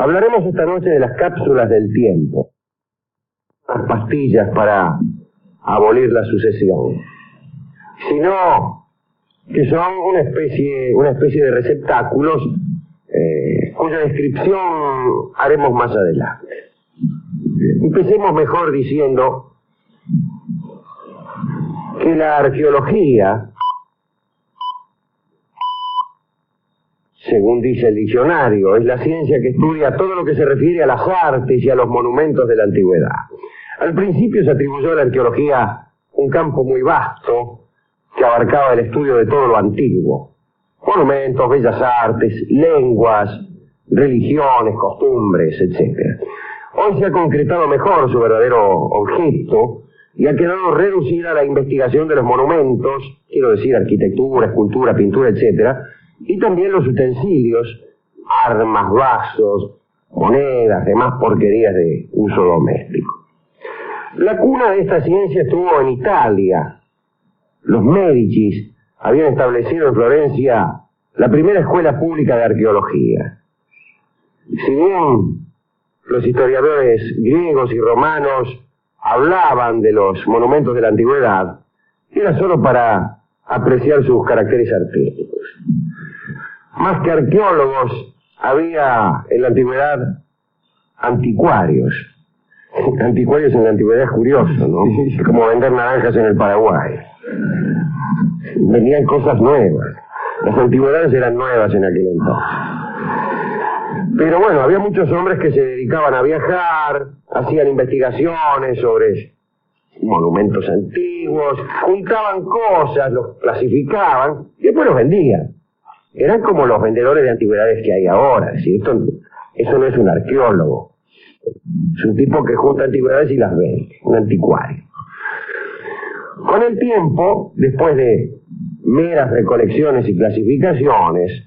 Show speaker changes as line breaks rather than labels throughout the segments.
Hablaremos esta noche de las cápsulas del tiempo, las pastillas para abolir la sucesión, sino que son una especie de receptáculos cuya descripción haremos más adelante. Empecemos mejor diciendo que la arqueología, según dice el diccionario, es la ciencia que estudia todo lo que se refiere a las artes y a los monumentos de la antigüedad. Al principio se atribuyó a la arqueología un campo muy vasto que abarcaba el estudio de todo lo antiguo: monumentos, bellas artes, lenguas, religiones, costumbres, etc. Hoy se ha concretado mejor su verdadero objeto y ha quedado reducida a la investigación de los monumentos, quiero decir arquitectura, escultura, pintura, etc., y también los utensilios, armas, vasos, monedas, demás porquerías de uso doméstico. La cuna de esta ciencia estuvo en Italia. Los Médicis habían establecido en Florencia la primera escuela pública de arqueología. Si bien los historiadores griegos y romanos hablaban de los monumentos de la antigüedad, era solo para apreciar sus caracteres artísticos. Más que arqueólogos, había en la antigüedad anticuarios. Anticuarios en la antigüedad es curioso, ¿no? Es como vender naranjas en el Paraguay. Vendían cosas nuevas. Las antigüedades eran nuevas en aquel entonces. Pero bueno, había muchos hombres que se dedicaban a viajar, hacían investigaciones sobre monumentos antiguos, juntaban cosas, los clasificaban y después los vendían. Eran como los vendedores de antigüedades que hay ahora. Es decir, eso no es un arqueólogo. Es un tipo que junta antigüedades y las vende, un anticuario. Con el tiempo, después de meras recolecciones y clasificaciones,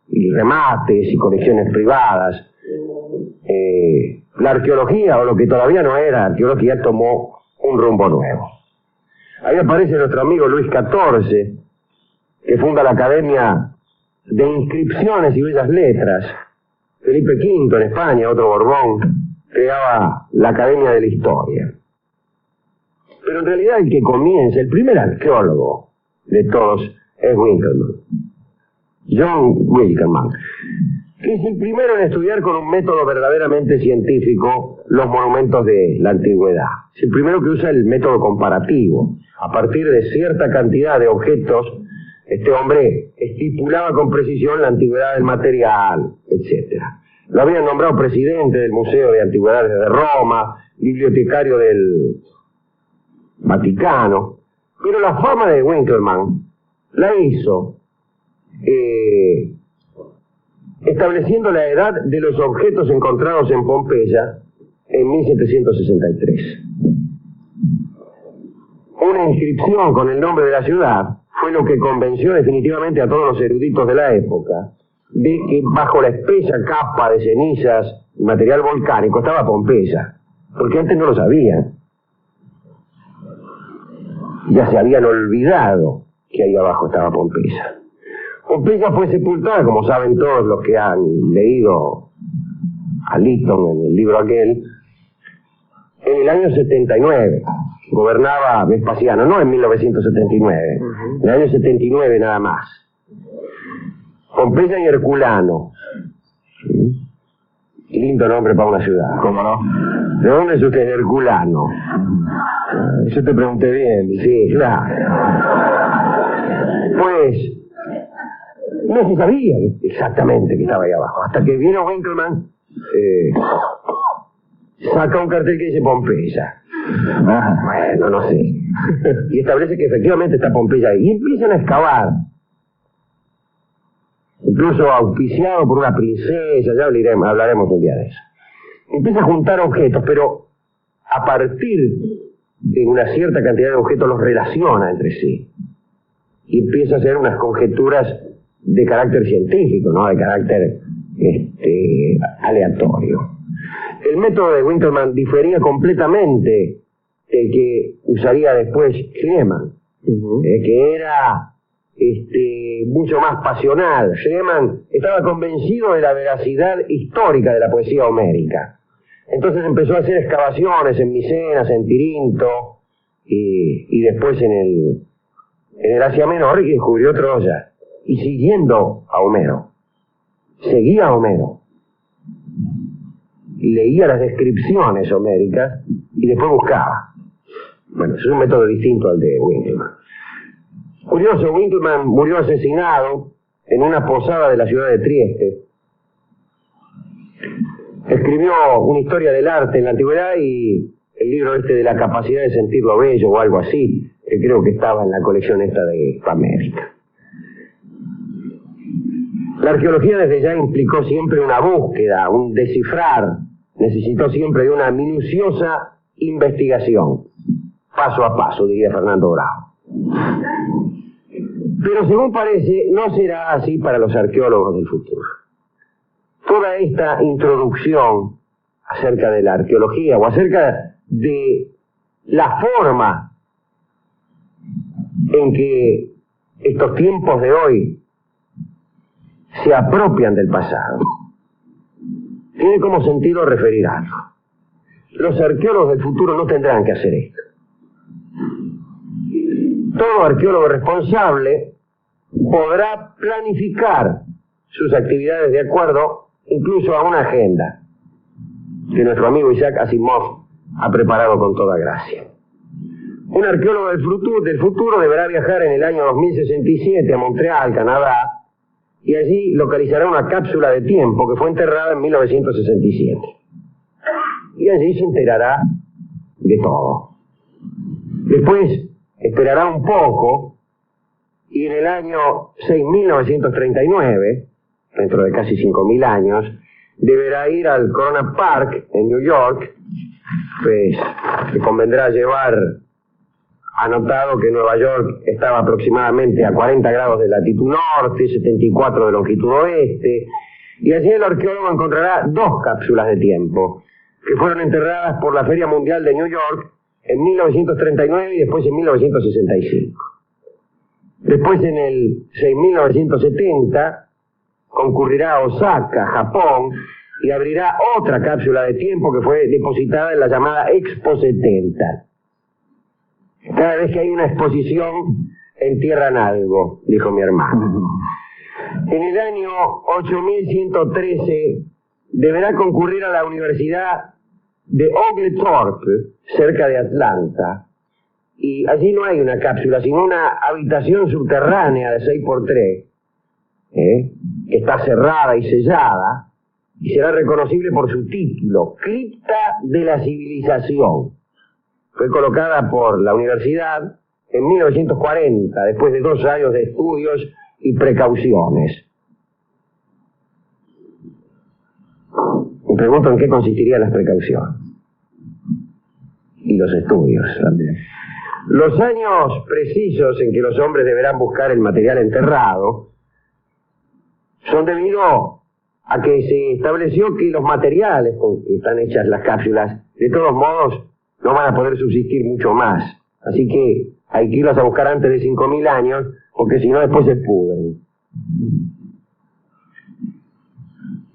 y remates y colecciones privadas, la arqueología, o lo que todavía no era arqueología, tomó un rumbo nuevo. Ahí aparece nuestro amigo Luis XIV, que funda la Academia de Inscripciones y Bellas Letras. Felipe V en España, otro Borbón, creaba la Academia de la Historia. Pero en realidad el que comienza, el primer arqueólogo de todos, es Winkelmann. John Winkelmann, que es el primero en estudiar con un método verdaderamente científico los monumentos de la antigüedad. Es el primero que usa el método comparativo. A partir de cierta cantidad de objetos, este hombre estipulaba con precisión la antigüedad del material, etc. Lo habían nombrado presidente del Museo de Antigüedades de Roma, bibliotecario del Vaticano, pero la fama de Winkelmann la hizo estableciendo la edad de los objetos encontrados en Pompeya en 1763. Una inscripción con el nombre de la ciudad fue lo que convenció definitivamente a todos los eruditos de la época de que bajo la espesa capa de cenizas y material volcánico estaba Pompeya, porque antes no lo sabían. Ya se habían olvidado que ahí abajo estaba Pompeya. Pompeya fue sepultada, como saben todos los que han leído a Lytton en el libro aquel, en el año 79. Gobernaba Vespasiano, no en 1979, en el año 79 nada más. Pompeya y Herculano. Lindo nombre para una ciudad.
¿Cómo no?
¿De dónde es usted, Herculano?
Yo te pregunté bien.
Sí, claro. Pues no se sabía exactamente que estaba ahí abajo, hasta que vino Winkelmann, saca un cartel que dice Pompeya. Bueno, no sé. Y establece que efectivamente está Pompeya ahí. Y empiezan a excavar. Incluso auspiciado por una princesa, ya hablaremos un día de eso. Empieza a juntar objetos, pero a partir de una cierta cantidad de objetos los relaciona entre sí. Y empieza a hacer unas conjeturas de carácter científico, no de carácter aleatorio. El método de Winkelmann difería completamente del que usaría después Schneemann, que era mucho más pasional. Schliemann estaba convencido de la veracidad histórica de la poesía homérica. Entonces empezó a hacer excavaciones en Micenas, en Tirinto, y después en el Asia Menor, y descubrió Troya. Y siguiendo a Homero, seguía a Homero, leía las descripciones homéricas y después buscaba. Bueno, es un método distinto al de Winckelmann. Curioso, Winckelmann murió asesinado en una posada de la ciudad de Trieste. Escribió una historia del arte en la antigüedad y el libro de la capacidad de sentir lo bello o algo así, que creo que estaba en la colección esta de América. La arqueología desde ya implicó siempre una búsqueda, un descifrar, necesitó siempre de una minuciosa investigación, paso a paso, diría Fernando Bravo. Pero según parece, no será así para los arqueólogos del futuro. Toda esta introducción acerca de la arqueología o acerca de la forma en que estos tiempos de hoy se apropian del pasado, tiene como sentido referir algo. Los arqueólogos del futuro no tendrán que hacer esto. Todo arqueólogo responsable podrá planificar sus actividades de acuerdo incluso a una agenda que nuestro amigo Isaac Asimov ha preparado con toda gracia. Un arqueólogo del futuro deberá viajar en el año 2067 a Montreal, Canadá, y allí localizará una cápsula de tiempo que fue enterrada en 1967. Y allí se enterará de todo. Después esperará un poco y en el año 6939, dentro de casi 5.000 años, deberá ir al Corona Park en New York, pues le convendrá llevar anotado que Nueva York estaba aproximadamente a 40 grados de latitud norte, 74 de longitud oeste, y allí el arqueólogo encontrará 2 cápsulas de tiempo, que fueron enterradas por la Feria Mundial de New York en 1939 y después en 1965. Después, en el 6970, concurrirá a Osaka, Japón, y abrirá otra cápsula de tiempo que fue depositada en la llamada Expo 70. Cada vez que hay una exposición, entierran algo, dijo mi hermano. En el año 8113 deberá concurrir a la Universidad de Oglethorpe, cerca de Atlanta, y allí no hay una cápsula, sino una habitación subterránea de 6x3, que está cerrada y sellada, y será reconocible por su título, Cripta de la Civilización. Fue colocada por la universidad en 1940, después de 2 años de estudios y precauciones. Me pregunto en qué consistirían las precauciones. Y los estudios también. Los años precisos en que los hombres deberán buscar el material enterrado son debido a que se estableció que los materiales con que están hechas las cápsulas, de todos modos, no van a poder subsistir mucho más. Así que hay que irlas a buscar antes de 5.000 años, porque si no después se pudren.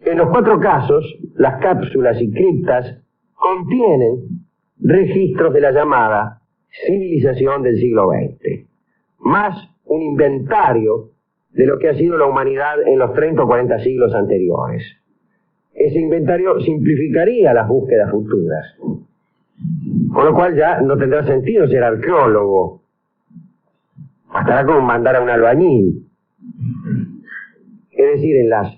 En los 4 casos, las cápsulas y criptas contienen registros de la llamada civilización del siglo XX, más un inventario de lo que ha sido la humanidad en los 30 o 40 siglos anteriores. Ese inventario simplificaría las búsquedas futuras, con lo cual ya no tendrá sentido ser arqueólogo. Bastará con mandar a un albañil. Es decir, en las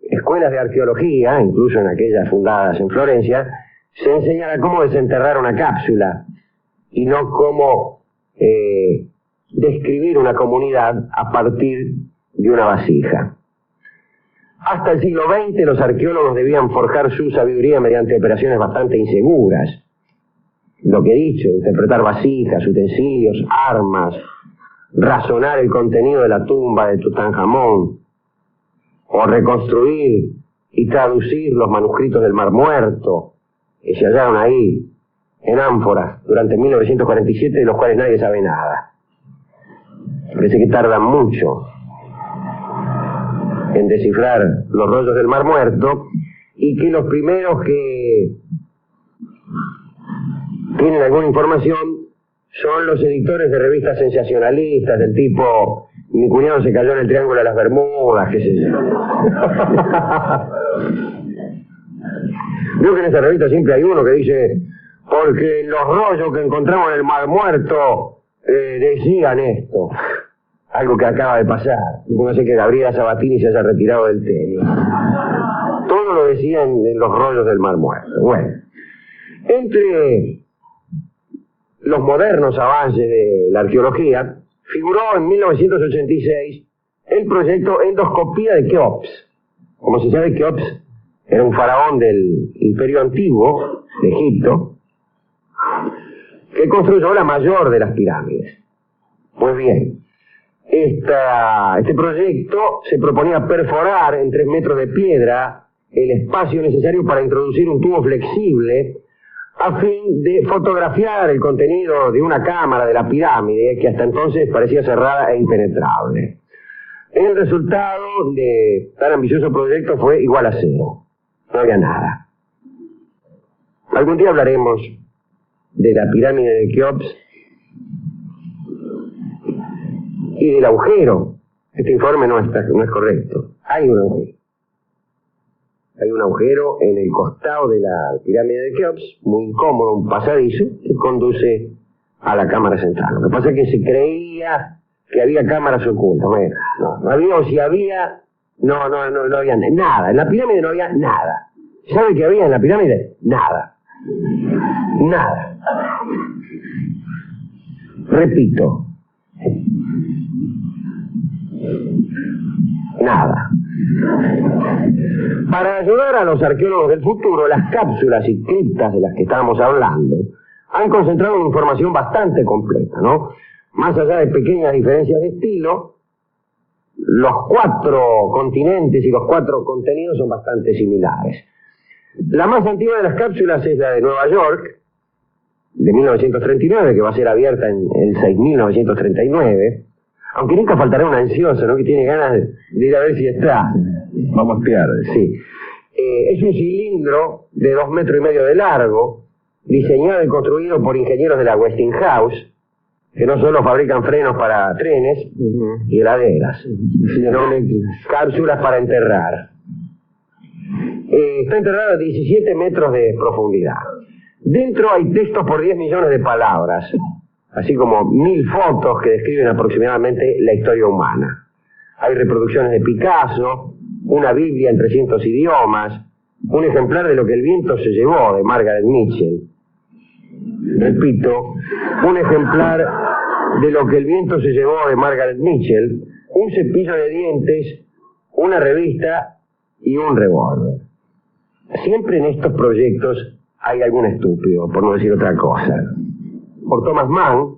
escuelas de arqueología, incluso en aquellas fundadas en Florencia, se enseñará cómo desenterrar una cápsula y no cómo describir una comunidad a partir de una vasija. Hasta el siglo XX los arqueólogos debían forjar su sabiduría mediante operaciones bastante inseguras. Lo que he dicho, interpretar vasijas, utensilios, armas, razonar el contenido de la tumba de Tutankamón, o reconstruir y traducir los manuscritos del Mar Muerto, que se hallaron ahí, en ánforas, durante 1947, de los cuales nadie sabe nada. Parece que tardan mucho en descifrar los rollos del Mar Muerto, y que los primeros que tienen alguna información son los editores de revistas sensacionalistas del tipo mi cuñado se cayó en el Triángulo de las Bermudas, qué sé yo. Veo que en esa revista siempre hay uno que dice, porque los rollos que encontramos en el Mar Muerto decían esto. Algo que acaba de pasar. No sé que Gabriela Sabatini se haya retirado del tenis. Todo lo decían en los rollos del Mar Muerto. Bueno, entre los modernos avances de la arqueología, figuró en 1986 el proyecto Endoscopía de Keops. Como se sabe, Keops era un faraón del Imperio Antiguo de Egipto, que construyó la mayor de las pirámides. Pues bien, este proyecto se proponía perforar en 3 metros de piedra el espacio necesario para introducir un tubo flexible a fin de fotografiar el contenido de una cámara de la pirámide que hasta entonces parecía cerrada e impenetrable. El resultado de tan ambicioso proyecto fue igual a 0. No había nada. Algún día hablaremos de la pirámide de Keops y del agujero. Este informe no es correcto. Hay un agujero. Hay un agujero en el costado de la pirámide de Keops, muy incómodo, un pasadizo, que conduce a la cámara central. Lo que pasa es que se creía que había cámaras ocultas. Bueno, no había, o si había, no había nada. En la pirámide no había nada. ¿Sabe qué había en la pirámide? Nada. Nada. Repito. Nada. Para ayudar a los arqueólogos del futuro, las cápsulas y criptas de las que estábamos hablando han concentrado una información bastante completa, ¿no? Más allá de pequeñas diferencias de estilo, los 4 continentes y los 4 contenidos son bastante similares. La más antigua de las cápsulas es la de Nueva York, de 1939, que va a ser abierta en el 6.939, aunque nunca faltará un ansioso, ¿no?, que tiene ganas de ir a ver si está.
Vamos a espiar.
Sí. Es un cilindro de 2,5 metros de largo, diseñado y construido por ingenieros de la Westinghouse, que no solo fabrican frenos para trenes y heladeras, sino cápsulas para enterrar. Está enterrado a 17 metros de profundidad. Dentro hay textos por 10 millones de palabras, así como 1000 fotos que describen aproximadamente la historia humana. Hay reproducciones de Picasso, una Biblia en 300 idiomas, un ejemplar de Lo que el viento se llevó, de Margaret Mitchell. Repito, un ejemplar de Lo que el viento se llevó, de Margaret Mitchell, un cepillo de dientes, una revista y un revólver. Siempre en estos proyectos hay algún estúpido, por no decir otra cosa. Por Thomas Mann,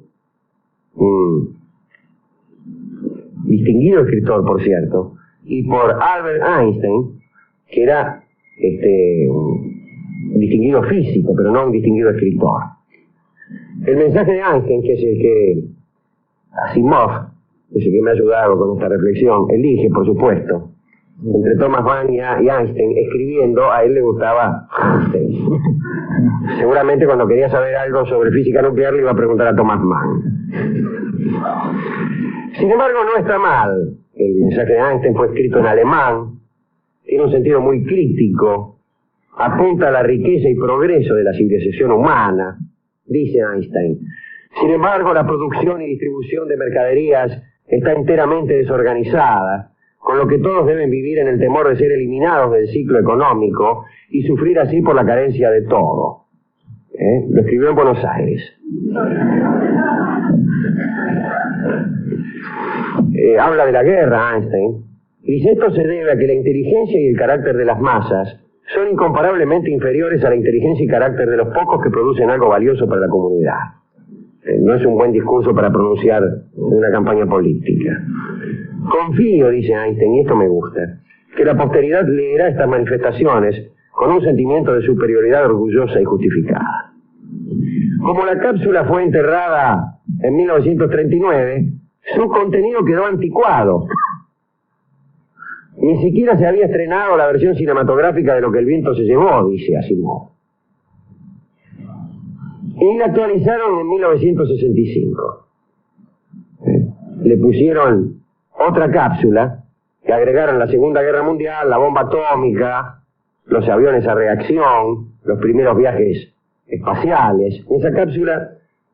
un distinguido escritor, por cierto, y por Albert Einstein, que era un distinguido físico, pero no un distinguido escritor. El mensaje de Einstein, que es el que Asimov, es el que me ha ayudado con esta reflexión, elige, por supuesto, entre Thomas Mann y Einstein, escribiendo, a él le gustaba Einstein. Seguramente cuando quería saber algo sobre física nuclear le iba a preguntar a Thomas Mann. Sin embargo, no está mal. El mensaje de Einstein fue escrito en alemán, tiene un sentido muy crítico, apunta a la riqueza y progreso de la civilización humana, dice Einstein. Sin embargo, la producción y distribución de mercaderías está enteramente desorganizada, con lo que todos deben vivir en el temor de ser eliminados del ciclo económico y sufrir así por la carencia de todo. Lo escribió en Buenos Aires. Habla de la guerra, Einstein, y dice: esto se debe a que la inteligencia y el carácter de las masas son incomparablemente inferiores a la inteligencia y carácter de los pocos que producen algo valioso para la comunidad. No es un buen discurso para pronunciar en una campaña política. Confío, dice Einstein, y esto me gusta, que la posteridad leerá estas manifestaciones con un sentimiento de superioridad orgullosa y justificada. Como la cápsula fue enterrada en 1939, su contenido quedó anticuado. Ni siquiera se había estrenado la versión cinematográfica de Lo que el viento se llevó, dice Asimov. Y la actualizaron en 1965. Le pusieron otra cápsula, que agregaron la Segunda Guerra Mundial, la bomba atómica, los aviones a reacción, los primeros viajes espaciales. En esa cápsula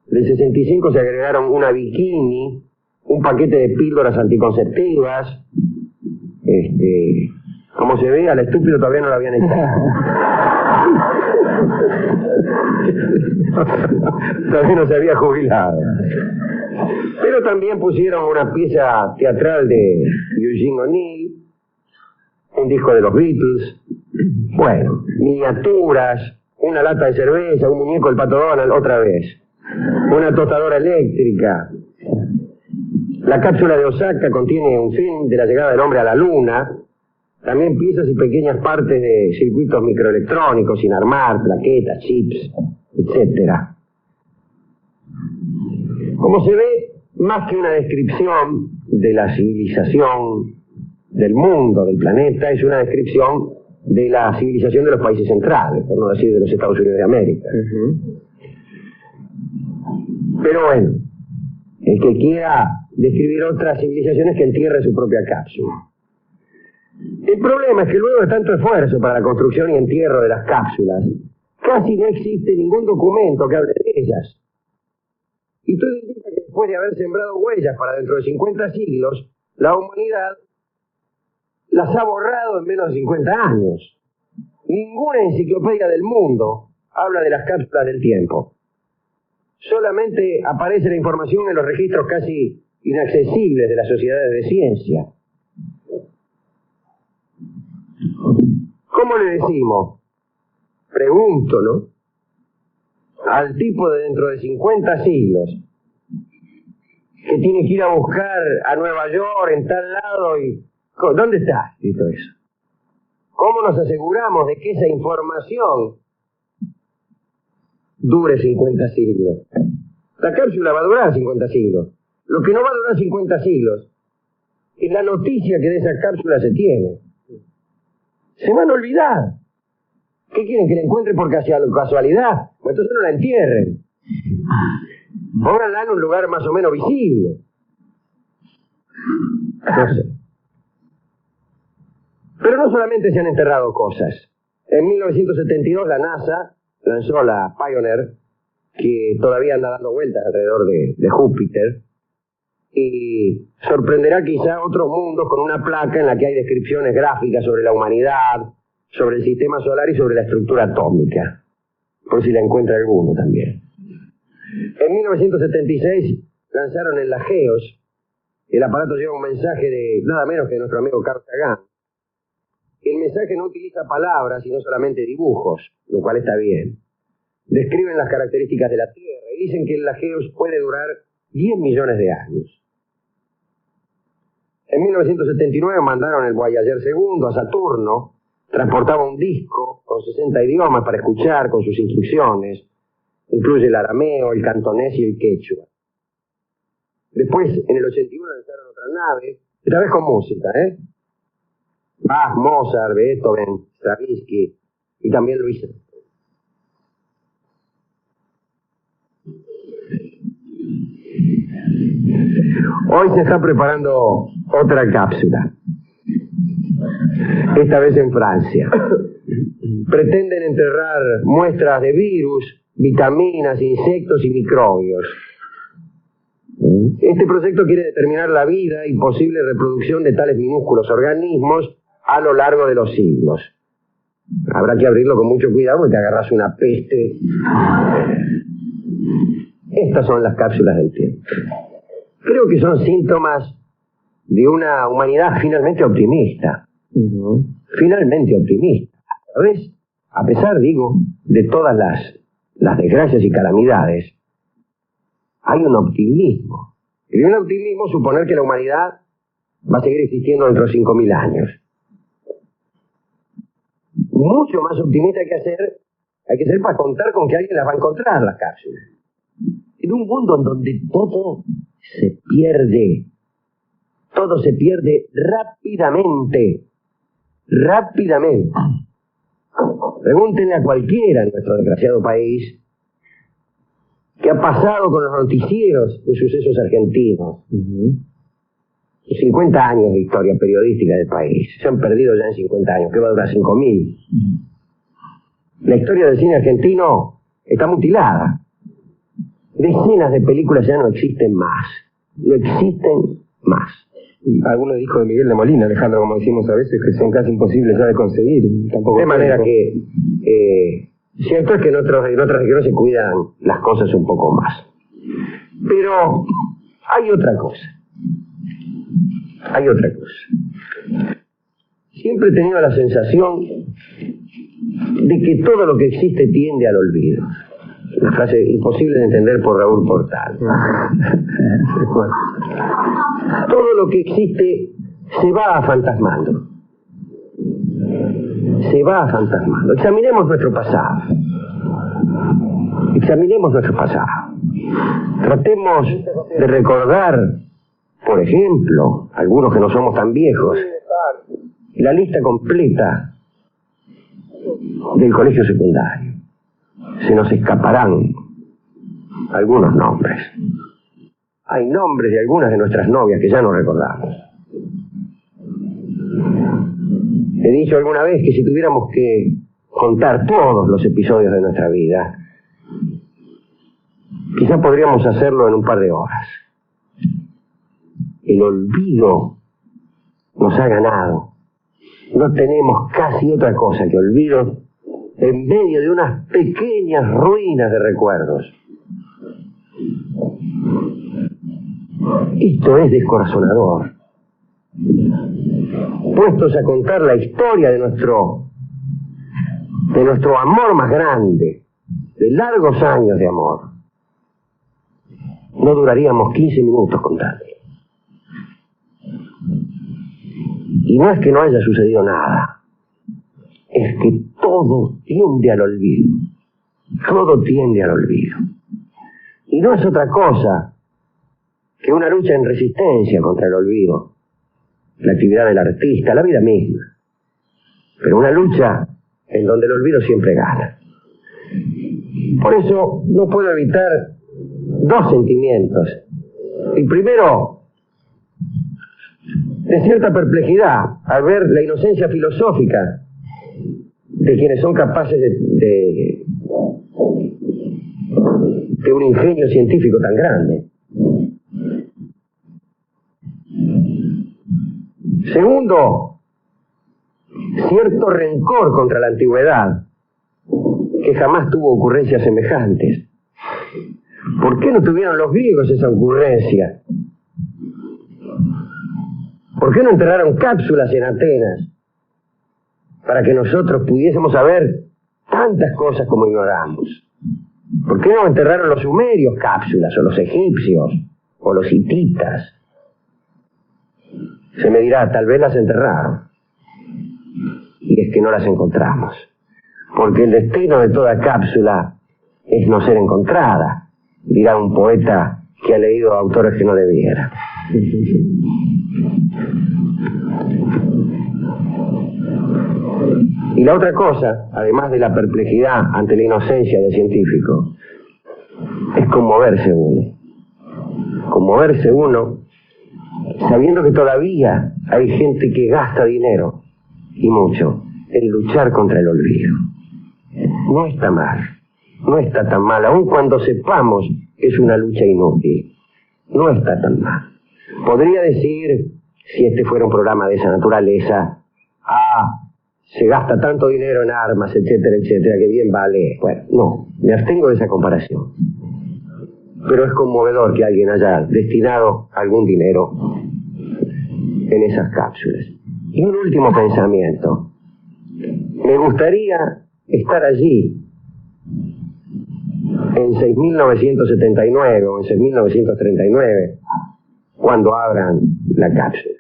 del 65 se agregaron una bikini, un paquete de píldoras anticonceptivas. Como se ve, al estúpido todavía no lo habían echado. Todavía no se había jubilado. Pero también pusieron una pieza teatral de Eugene O'Neill, un disco de los Beatles, bueno, miniaturas, una lata de cerveza, un muñeco del Pato Donald, otra vez, una tostadora eléctrica. La cápsula de Osaka contiene un film de la llegada del hombre a la luna, también piezas y pequeñas partes de circuitos microelectrónicos sin armar, plaquetas, chips, etcétera. Como se ve, más que una descripción de la civilización del mundo, del planeta, es una descripción de la civilización de los países centrales, por no decir de los Estados Unidos de América. Pero bueno, el que quiera describir otras civilizaciones que entierre su propia cápsula. El problema es que luego de tanto esfuerzo para la construcción y entierro de las cápsulas, casi no existe ningún documento que hable de ellas. Y todo indica que después de haber sembrado huellas para dentro de 50 siglos, la humanidad las ha borrado en menos de 50 años. Ninguna enciclopedia del mundo habla de las cápsulas del tiempo. Solamente aparece la información en los registros casi inaccesibles de las sociedades de ciencia. ¿Cómo le decimos? Pregunto, ¿no? Al tipo de dentro de 50 siglos, que tiene que ir a buscar a Nueva York, en tal lado, y... ¿Dónde está escrito eso? ¿Cómo nos aseguramos de que esa información dure 50 siglos? La cápsula va a durar 50 siglos. Lo que no va a durar 50 siglos es la noticia que de esa cápsula se tiene. Se van a olvidar. ¿Qué quieren? ¿Que la encuentren por casualidad? Pues entonces no la entierren. Pónganla en un lugar más o menos visible. No sé. Pero no solamente se han enterrado cosas. En 1972 la NASA lanzó la Pioneer, que todavía anda dando vueltas alrededor de Júpiter, y sorprenderá quizá otros mundos con una placa en la que hay descripciones gráficas sobre la humanidad, sobre el sistema solar y sobre la estructura atómica, por si la encuentra alguno también. En 1976 lanzaron en la GEOS, el aparato lleva un mensaje de nada menos que nuestro amigo Carl Sagan. El mensaje no utiliza palabras, sino solamente dibujos, lo cual está bien. Describen las características de la Tierra y dicen que la GEOS puede durar 10 millones de años. En 1979 mandaron el Voyager II a Saturno, transportaba un disco con 60 idiomas para escuchar con sus instrucciones, incluye el arameo, el cantonés y el quechua. Después, en el 81 lanzaron otra nave, esta vez con música, Bach, Mozart, Beethoven, Stravinsky y también Luis. Hoy se está preparando otra cápsula, esta vez en Francia. Pretenden enterrar muestras de virus, vitaminas, insectos y microbios. Este proyecto quiere determinar la vida y posible reproducción de tales minúsculos organismos a lo largo de los siglos. Habrá que abrirlo con mucho cuidado porque te agarras una peste. Estas son las cápsulas del tiempo. Creo que son síntomas de una humanidad finalmente optimista. Finalmente optimista. ¿Sabes? A pesar, digo, de todas las desgracias y calamidades, hay un optimismo. Y un optimismo suponer que la humanidad va a seguir existiendo dentro de 5.000 años. Mucho más optimista hay que ser para contar con que alguien las va a encontrar, las cápsulas. En un mundo en donde todo se pierde. Todo se pierde rápidamente. Rápidamente. Pregúntenle a cualquiera en nuestro desgraciado país qué ha pasado con los noticieros de sucesos argentinos. 50 años de historia periodística del país. Se han perdido ya en 50 años. ¿Qué va a durar 5.000? La historia del cine argentino está mutilada. Decenas de películas ya no existen más. No existen más.
Algunos discos de Miguel de Molina, Alejandro, como decimos a veces, que son casi imposibles ya de conseguir. Tampoco
de manera que cierto es que en otras regiones se cuidan las cosas un poco más. Pero hay otra cosa. Hay otra cosa. Siempre he tenido la sensación de que todo lo que existe tiende al olvido. Una frase imposible de entender por Raúl Portal. Todo lo que existe se va fantasmando. Se va fantasmando. Examinemos nuestro pasado. Examinemos nuestro pasado. Tratemos de recordar, por ejemplo, algunos que no somos tan viejos, la lista completa del colegio secundario. Se nos escaparán algunos nombres. Hay nombres de algunas de nuestras novias que ya no recordamos. He dicho alguna vez que si tuviéramos que contar todos los episodios de nuestra vida, quizá podríamos hacerlo en un par de horas. El olvido nos ha ganado. No tenemos casi otra cosa que olvido en medio de unas pequeñas ruinas de recuerdos. Esto es descorazonador. Puestos a contar la historia de nuestro amor más grande, de largos años de amor, no duraríamos 15 minutos contando. Y no es que no haya sucedido nada, es que todo tiende al olvido. Todo tiende al olvido. Y no es otra cosa que una lucha en resistencia contra el olvido. La actividad del artista, la vida misma. Pero una lucha en donde el olvido siempre gana. Por eso no puedo evitar dos sentimientos. El primero, de cierta perplejidad al ver la inocencia filosófica de quienes son capaces de un ingenio científico tan grande. Segundo, cierto rencor contra la antigüedad, que jamás tuvo ocurrencias semejantes. ¿Por qué no tuvieron los griegos esa ocurrencia? ¿Por qué no enterraron cápsulas en Atenas para que nosotros pudiésemos saber tantas cosas como ignoramos? ¿Por qué no enterraron los sumerios cápsulas, o los egipcios, o los hititas? Se me dirá, tal vez las enterraron. Y es que no las encontramos. Porque el destino de toda cápsula es no ser encontrada, dirá un poeta que ha leído autores que no debiera. Y la otra cosa, además de la perplejidad ante la inocencia del científico, es conmoverse uno. Conmoverse uno sabiendo que todavía hay gente que gasta dinero, y mucho, en luchar contra el olvido. No está mal, no está tan mal, aun cuando sepamos que es una lucha inútil. No está tan mal. Podría decir, si este fuera un programa de esa naturaleza, se gasta tanto dinero en armas, etcétera, etcétera, que bien vale. Bueno, no, me abstengo de esa comparación. Pero es conmovedor que alguien haya destinado algún dinero en esas cápsulas. Y un último pensamiento. Me gustaría estar allí en 6.979 o en 6.939 cuando abran la cápsula.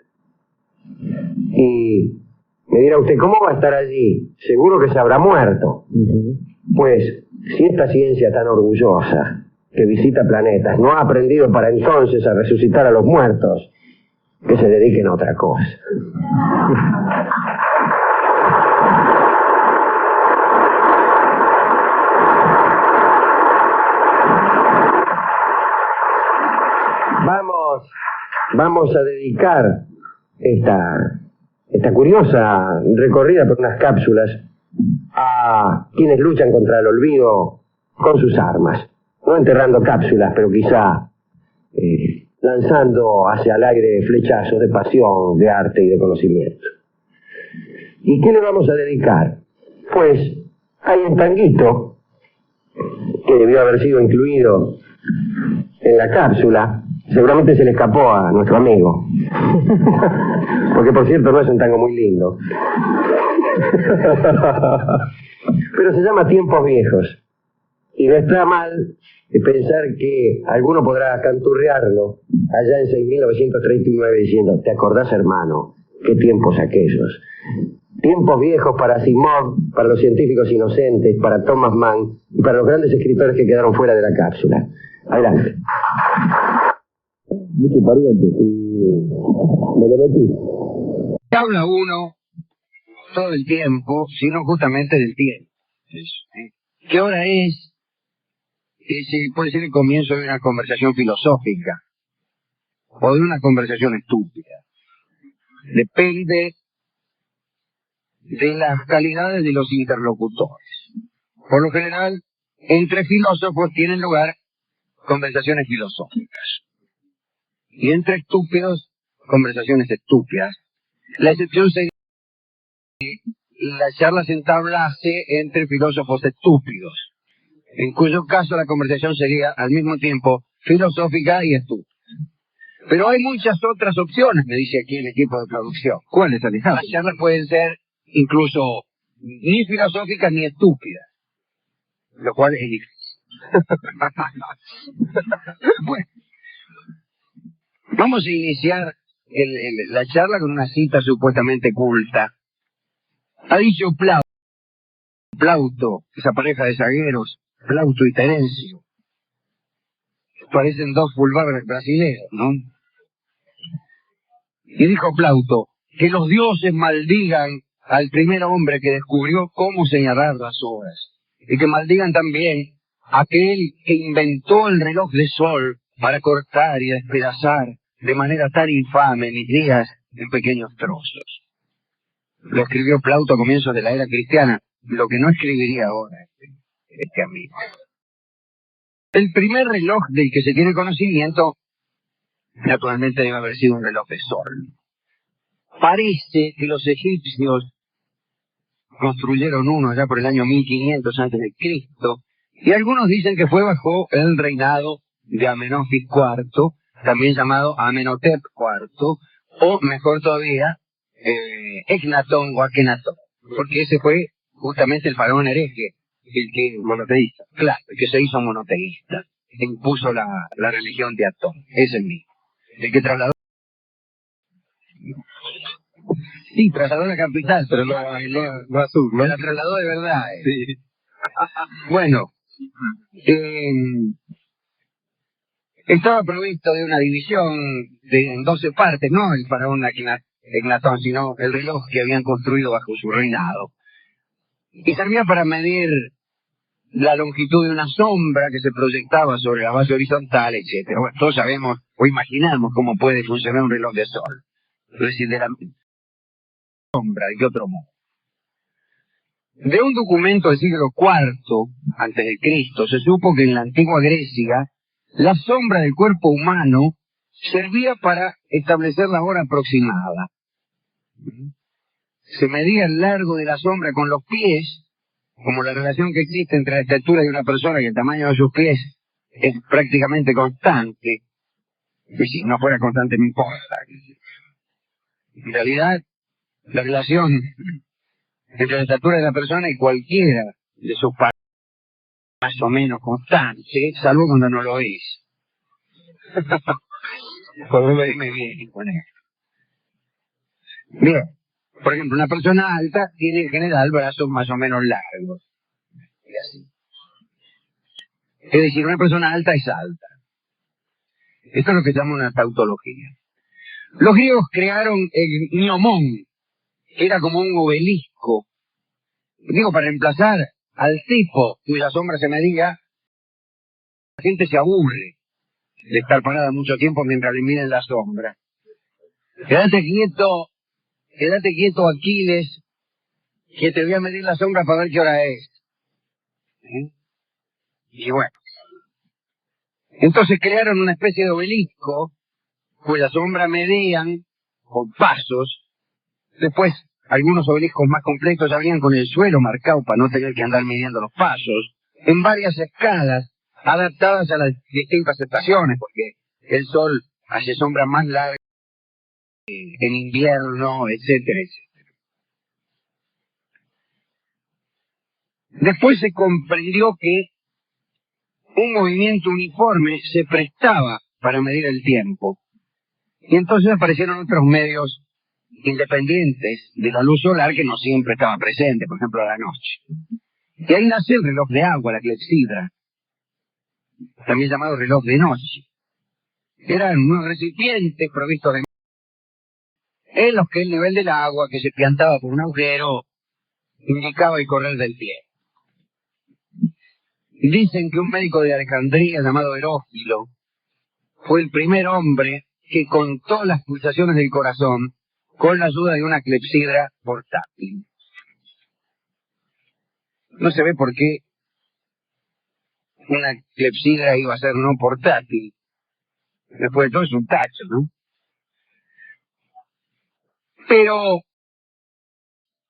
Y me dirá usted, ¿cómo va a estar allí? Seguro que se habrá muerto. Pues, si esta ciencia tan orgullosa que visita planetas, no ha aprendido para entonces a resucitar a los muertos, que se dediquen a otra cosa. Vamos a dedicar esta curiosa recorrida por unas cápsulas a quienes luchan contra el olvido con sus armas. No enterrando cápsulas, pero quizá lanzando hacia el aire flechazos de pasión, de arte y de conocimiento. ¿Y qué le vamos a dedicar? Pues hay un tanguito que debió haber sido incluido en la cápsula. Seguramente se le escapó a nuestro amigo. Porque, por cierto, no es un tango muy lindo. Pero se llama Tiempos Viejos. Y no está mal pensar que alguno podrá canturrearlo allá en 6.939 diciendo: ¿te acordás, hermano? ¿Qué tiempos aquellos? Tiempos viejos para Asimov, para los científicos inocentes, para Thomas Mann y para los grandes escritores que quedaron fuera de la cápsula. Adelante.
Mucho pariente, me lo metí.
Habla uno todo el tiempo, sino justamente del tiempo. ¿Qué hora es? Ese puede ser el comienzo de una conversación filosófica o de una conversación estúpida. Depende de las calidades de los interlocutores. Por lo general, entre filósofos tienen lugar conversaciones filosóficas. Y entre estúpidos, conversaciones estúpidas. La excepción sería que la charla se entablase entre filósofos estúpidos, en cuyo caso la conversación sería al mismo tiempo filosófica y estúpida. Pero hay muchas otras opciones, me dice aquí el equipo de producción.
¿Cuáles, Alejandro?
Las charlas pueden ser incluso ni filosóficas ni estúpidas, lo cual es difícil. Bueno, vamos a iniciar la charla con una cita supuestamente culta. Ha dicho Plauto, esa pareja de zagueros, Plauto y Terencio. Parecen dos fulvares brasileños, ¿no? Y dijo Plauto, que los dioses maldigan al primer hombre que descubrió cómo señalar las horas. Y que maldigan también a aquel que inventó el reloj de sol para cortar y despedazar de manera tan infame mis días en pequeños trozos. Lo escribió Plauto a comienzos de la era cristiana, lo que no escribiría ahora este amigo. El primer reloj del que se tiene conocimiento, naturalmente debe haber sido un reloj de sol. Parece que los egipcios construyeron uno allá por el año 1500 a.C., y algunos dicen que fue bajo el reinado de Amenofis IV, también llamado Amenhotep IV, o mejor todavía, Echnatón o Akenatón, porque ese fue justamente el faraón hereje, el que monoteísta, claro, el que se hizo monoteísta, que impuso la religión de Atón, ese mismo, el que trasladó. Sí, trasladó la capital, pero no azul, ¿no? La trasladó de verdad. Sí. Bueno, estaba provisto de una división en 12 partes, no el faraón Echnatón, sino el reloj que habían construido bajo su reinado. Y servía para medir la longitud de una sombra que se proyectaba sobre la base horizontal, etcétera. Bueno, todos sabemos o imaginamos cómo puede funcionar un reloj de sol. Es decir, de la sombra, ¿de qué otro modo? De un documento del siglo IV antes de Cristo se supo que en la antigua Grecia la sombra del cuerpo humano servía para establecer la hora aproximada. Se medía el largo de la sombra con los pies, como la relación que existe entre la estatura de una persona y el tamaño de sus pies es prácticamente constante. Y si no fuera constante no importa. En realidad, la relación entre la estatura de la persona y cualquiera de sus partes más o menos constante, salvo cuando no lo es. Cuando me viene con esto. Bien, por ejemplo, una persona alta tiene en general brazos más o menos largos. Y así. Es decir, una persona alta es alta. Esto es lo que se llama una tautología. Los griegos crearon el gnomón, que era como un obelisco. Digo, para reemplazar al tipo cuya sombra se medía, la gente se aburre de estar parada mucho tiempo mientras le miren la sombra. Quédate quieto, Aquiles, que te voy a medir la sombra para ver qué hora es. Y bueno. Entonces crearon una especie de obelisco, cuya sombra medían con pasos. Después, algunos obeliscos más completos ya venían con el suelo marcado para no tener que andar midiendo los pasos, en varias escalas, adaptadas a las distintas estaciones, porque el sol hace sombras más largas en invierno, etcétera, etcétera. Después se comprendió que un movimiento uniforme se prestaba para medir el tiempo. Y entonces aparecieron otros medios independientes de la luz solar que no siempre estaba presente, por ejemplo, a la noche. Y ahí nace el reloj de agua, la clepsidra, también llamado reloj de noche. Eran unos recipientes provistos de en los que el nivel del agua que se piantaba por un agujero indicaba el correr del tiempo. Dicen que un médico de Alejandría llamado Herófilo fue el primer hombre que contó las pulsaciones del corazón con la ayuda de una clepsidra portátil. No se ve por qué una clepsidra iba a ser no portátil. Después de todo es un tacho, ¿no? Pero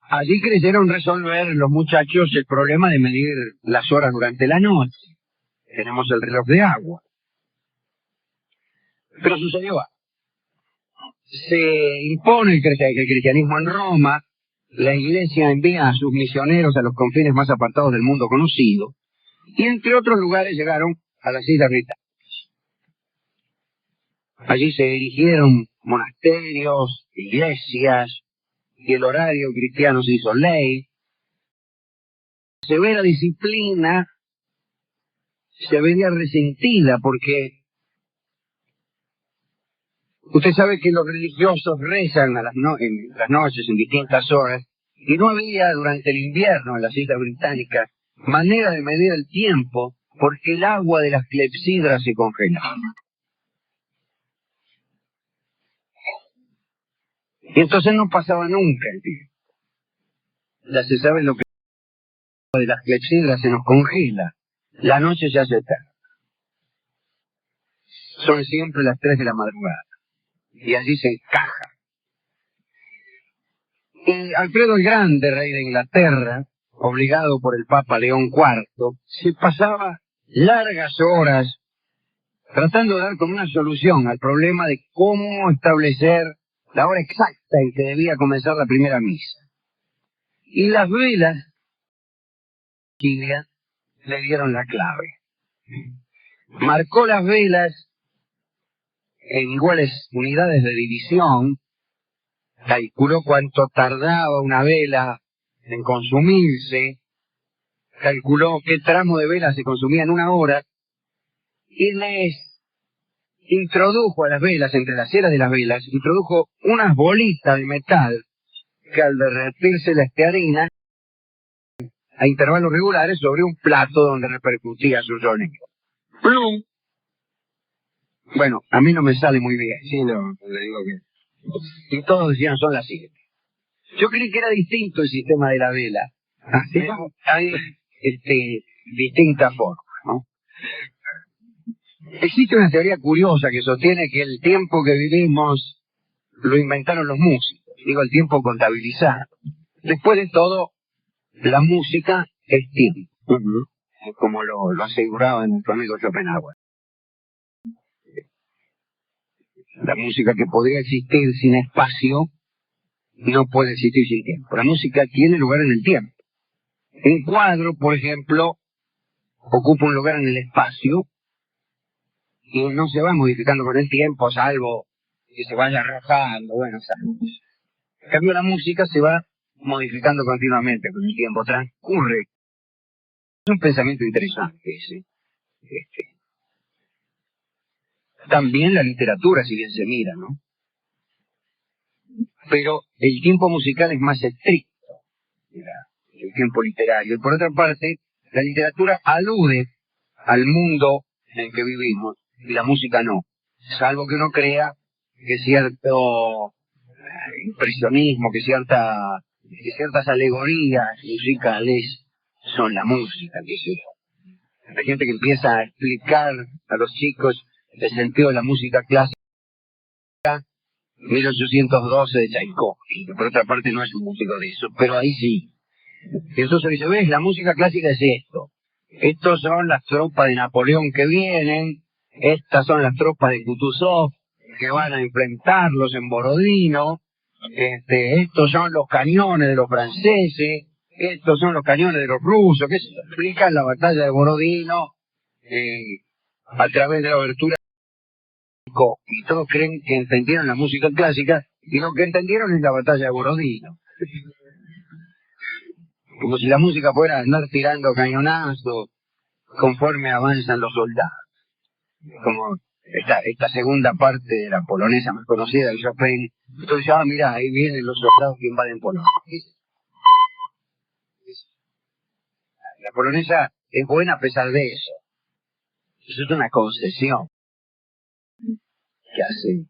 allí creyeron resolver los muchachos el problema de medir las horas durante la noche. Tenemos el reloj de agua. Pero sucedió algo. Se impone el cristianismo en Roma, la iglesia envía a sus misioneros a los confines más apartados del mundo conocido, y entre otros lugares llegaron a las Islas Británicas. Allí se erigieron monasterios, iglesias, y el horario cristiano se hizo ley. Severa disciplina se veía resentida porque usted sabe que los religiosos rezan en las noches en distintas horas, y no había durante el invierno en las Islas Británicas manera de medir el tiempo porque el agua de las clepsidras se congelaba. Y entonces no pasaba nunca el tiempo. Ya se sabe lo que el agua de las clepsidras se nos congela. La noche se hace tarde. Son siempre las 3 de la madrugada. Y allí se encaja. Y Alfredo el Grande, rey de Inglaterra, obligado por el Papa León IV, se pasaba largas horas tratando de dar con una solución al problema de cómo establecer la hora exacta en que debía comenzar la primera misa. Y las velas, Silvia, le dieron la clave. Marcó las velas en iguales unidades de división, calculó cuánto tardaba una vela en consumirse, calculó qué tramo de vela se consumía en una hora, y les introdujo a las velas, entre las ceras de las velas, introdujo unas bolitas de metal que al derretirse la estearina a intervalos regulares sobre un plato donde repercutía su sonido. ¡Plum! Bueno, a mí no me sale muy bien, sí, no, le digo que... Y todos decían, son las 7. Yo creí que era distinto el sistema de la vela. Hay distintas formas, ¿no? Existe una teoría curiosa que sostiene que el tiempo que vivimos lo inventaron los músicos. Digo, el tiempo contabilizado. Después de todo, la música es tiempo. Como lo aseguraba nuestro amigo Schopenhauer. La música que podría existir sin espacio no puede existir sin tiempo. La música tiene lugar en el tiempo. Un cuadro, por ejemplo, ocupa un lugar en el espacio y no se va modificando con el tiempo, salvo que se vaya rajando, bueno, salvo. En cambio, la música se va modificando continuamente con el tiempo, transcurre. Es un pensamiento interesante ese. También la literatura, si bien se mira, ¿no? Pero el tiempo musical es más estricto que el tiempo literario. Y por otra parte, la literatura alude al mundo en el que vivimos y la música no. Salvo que uno crea que cierto impresionismo, que ciertas alegorías musicales son la música, qué sé yo. Hay gente que empieza a explicar a los chicos el sentido de la música clásica, 1812 de Tchaikovsky, que por otra parte no es un músico de eso, pero ahí sí. Y entonces dice, ves, la música clásica es esto. Estos son las tropas de Napoleón que vienen, estas son las tropas de Kutuzov que van a enfrentarlos en Borodino, estos son los cañones de los franceses, estos son los cañones de los rusos, que se explican la batalla de Borodino a través de la obertura. Y todos creen que entendieron la música clásica y lo que entendieron es la batalla de Borodino. Como si la música fuera andar tirando cañonazos conforme avanzan los soldados. Como esta segunda parte de la polonesa más conocida de Chopin. Entonces, mira, ahí vienen los soldados que invaden Polonia. La polonesa es buena a pesar de eso. Eso es una concesión que hace.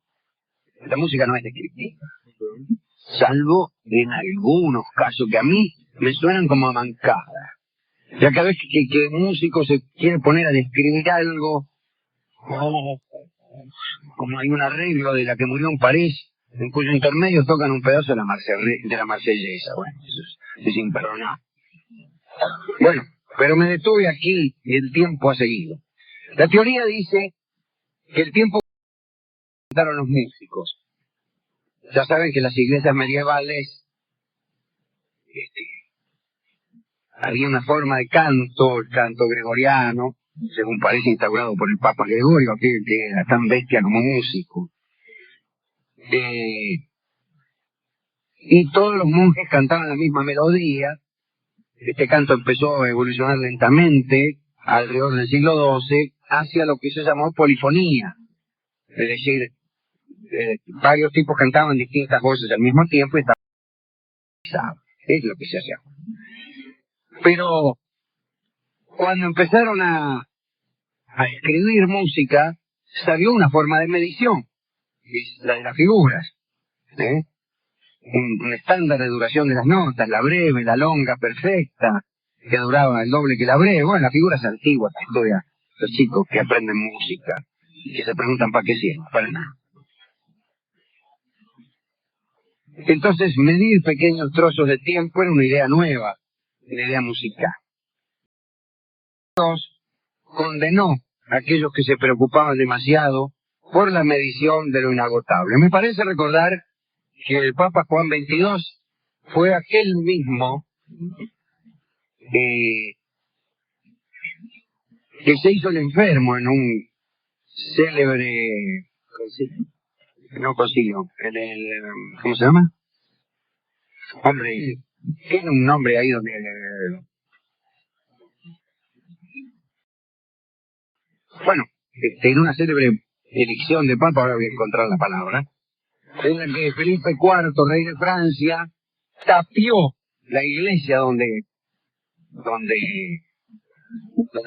La música no es descriptiva. Salvo en algunos casos que a mí me suenan como a mancada. Ya cada vez que un músico se quiere poner a describir algo, como hay un arreglo de La que murió en París, en cuyo intermedio tocan un pedazo de la Marsellesa. Bueno, eso es imperdonable. Bueno, pero me detuve aquí y el tiempo ha seguido. La teoría dice que el tiempo inventaron los músicos. Ya saben que en las iglesias medievales había una forma de canto, el canto gregoriano, según parece instaurado por el Papa Gregorio, aquel que era tan bestia como músico. Y todos los monjes cantaban la misma melodía. Este canto empezó a evolucionar lentamente, alrededor del siglo XII, hacia lo que se llamó polifonía. Es decir, varios tipos cantaban distintas voces al mismo tiempo y estaban. Es lo que se hacía. Pero cuando empezaron a escribir música, salió una forma de medición, que es la de las figuras. Un estándar de duración de las notas, la breve, la longa, perfecta, que duraba el doble que la breve. Bueno, las figuras antiguas que estudian los chicos que aprenden música y que se preguntan para qué sirven, para nada. Entonces, medir pequeños trozos de tiempo era una idea nueva, una idea musical. Dios condenó a aquellos que se preocupaban demasiado por la medición de lo inagotable. Me parece recordar que el Papa Juan XXII fue aquel mismo que se hizo el enfermo en un célebre concilio, en el, ¿cómo se llama? Hombre, tiene un nombre ahí donde... Bueno, en una célebre elección de Papa, ahora voy a encontrar la palabra, en la que Felipe IV, rey de Francia, tapió la iglesia donde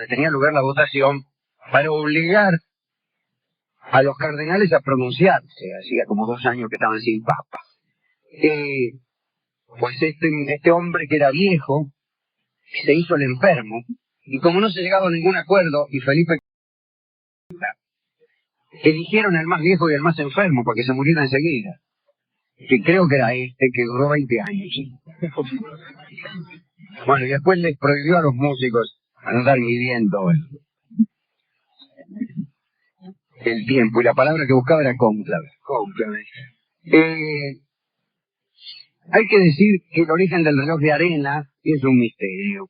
tenía lugar la votación para obligar a los cardenales a pronunciarse. Hacía como 2 años que estaban sin papa. Pues este hombre que era viejo se hizo el enfermo, y como no se llegaba a ningún acuerdo, y Felipe eligieron el más viejo y el más enfermo para que se muriera enseguida, que creo que era que duró 20 años. Bueno, y después les prohibió a los músicos andar midiendo el tiempo, y la palabra que buscaba era cónclave. Hay que decir que el origen del reloj de arena es un misterio.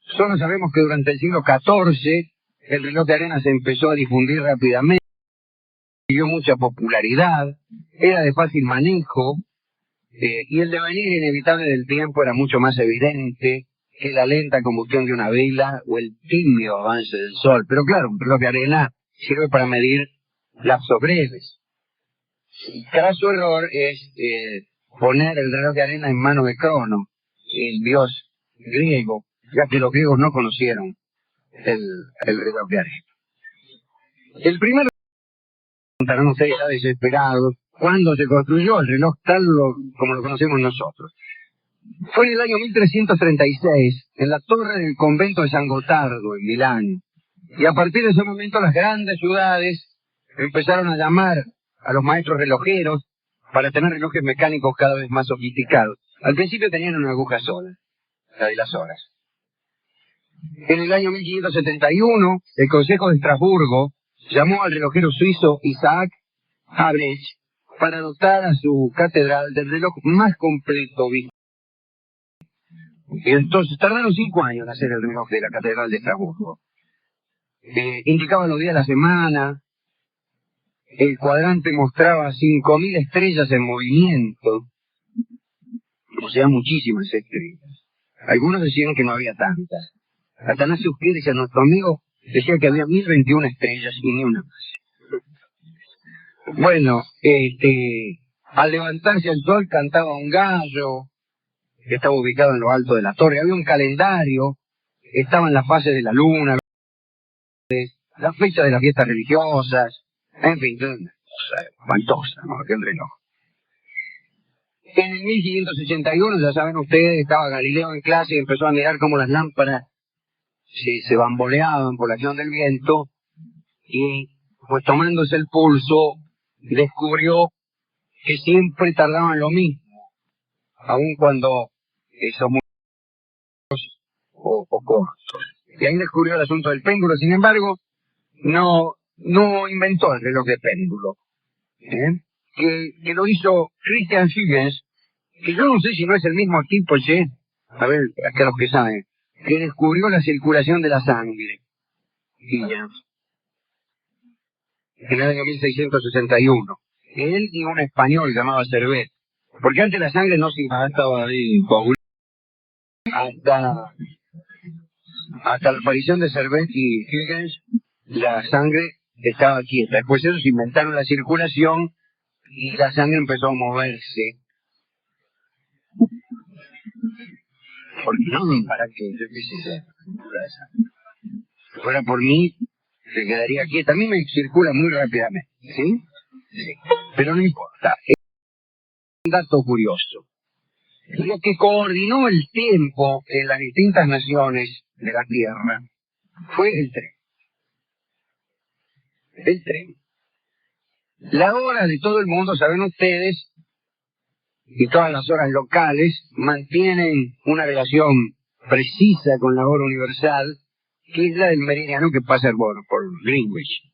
Solo sabemos que durante el siglo XIV el reloj de arena se empezó a difundir rápidamente, dio mucha popularidad, era de fácil manejo, y el devenir inevitable del tiempo era mucho más evidente que la lenta combustión de una vela o el tímido avance del sol. Pero claro, un reloj de arena sirve para medir lapsos breves. El craso error es poner el reloj de arena en manos de Crono, el dios griego, ya que los griegos no conocieron el reloj de arena. El primero, preguntarán ustedes ya desesperados, ¿cuándo se construyó el reloj tal como lo conocemos nosotros? Fue en el año 1336, en la torre del convento de San Gotardo, en Milán. Y a partir de ese momento las grandes ciudades empezaron a llamar a los maestros relojeros para tener relojes mecánicos cada vez más sofisticados. Al principio tenían una aguja sola, la de las horas. En el año 1571, el Consejo de Estrasburgo llamó al relojero suizo Isaac Habrecht para dotar a su catedral del reloj más completo. Y entonces tardaron 5 años en hacer el reloj de la catedral de Estrasburgo. Indicaba los días de la semana, el cuadrante mostraba 5.000 estrellas en movimiento, o sea, muchísimas estrellas. Algunos decían que no había tantas. Atanasio Kirchner, nuestro amigo, decía que había 1.021 estrellas y ni una más. Bueno, al levantarse el sol cantaba un gallo, que estaba ubicado en lo alto de la torre. Había un calendario, estaban las fases de la luna, las fechas de las fiestas religiosas, en fin, espantosa, ¿no? Aquel reloj. En el 1581, ya saben ustedes, estaba Galileo en clase y empezó a mirar cómo las lámparas se bamboleaban por la acción del viento, y pues tomándose el pulso, descubrió que siempre tardaban lo mismo, aun cuando son muy o cortos. Y ahí descubrió el asunto del péndulo. Sin embargo, no inventó el reloj de péndulo, que lo hizo Christian Huygens, que yo no sé si no es el mismo tipo, a ver, acá los que saben, que descubrió la circulación de la sangre. Huygens, en el año 1661. Él y un español llamado Servet. Porque antes la sangre no se estaba ahí hasta la aparición de Servet y Huygens, la sangre estaba quieta. Después ellos inventaron la circulación y la sangre empezó a moverse. Porque no, para que yo qué sé, si fuera por mí, se quedaría quieta. A mí me circula muy rápidamente, ¿sí? Sí. Pero no importa. Es un dato curioso. Lo que coordinó el tiempo en las distintas naciones de la Tierra fue el tren. El tren. La hora de todo el mundo, saben ustedes, y todas las horas locales mantienen una relación precisa con la hora universal, que es la del meridiano que pasa por Greenwich.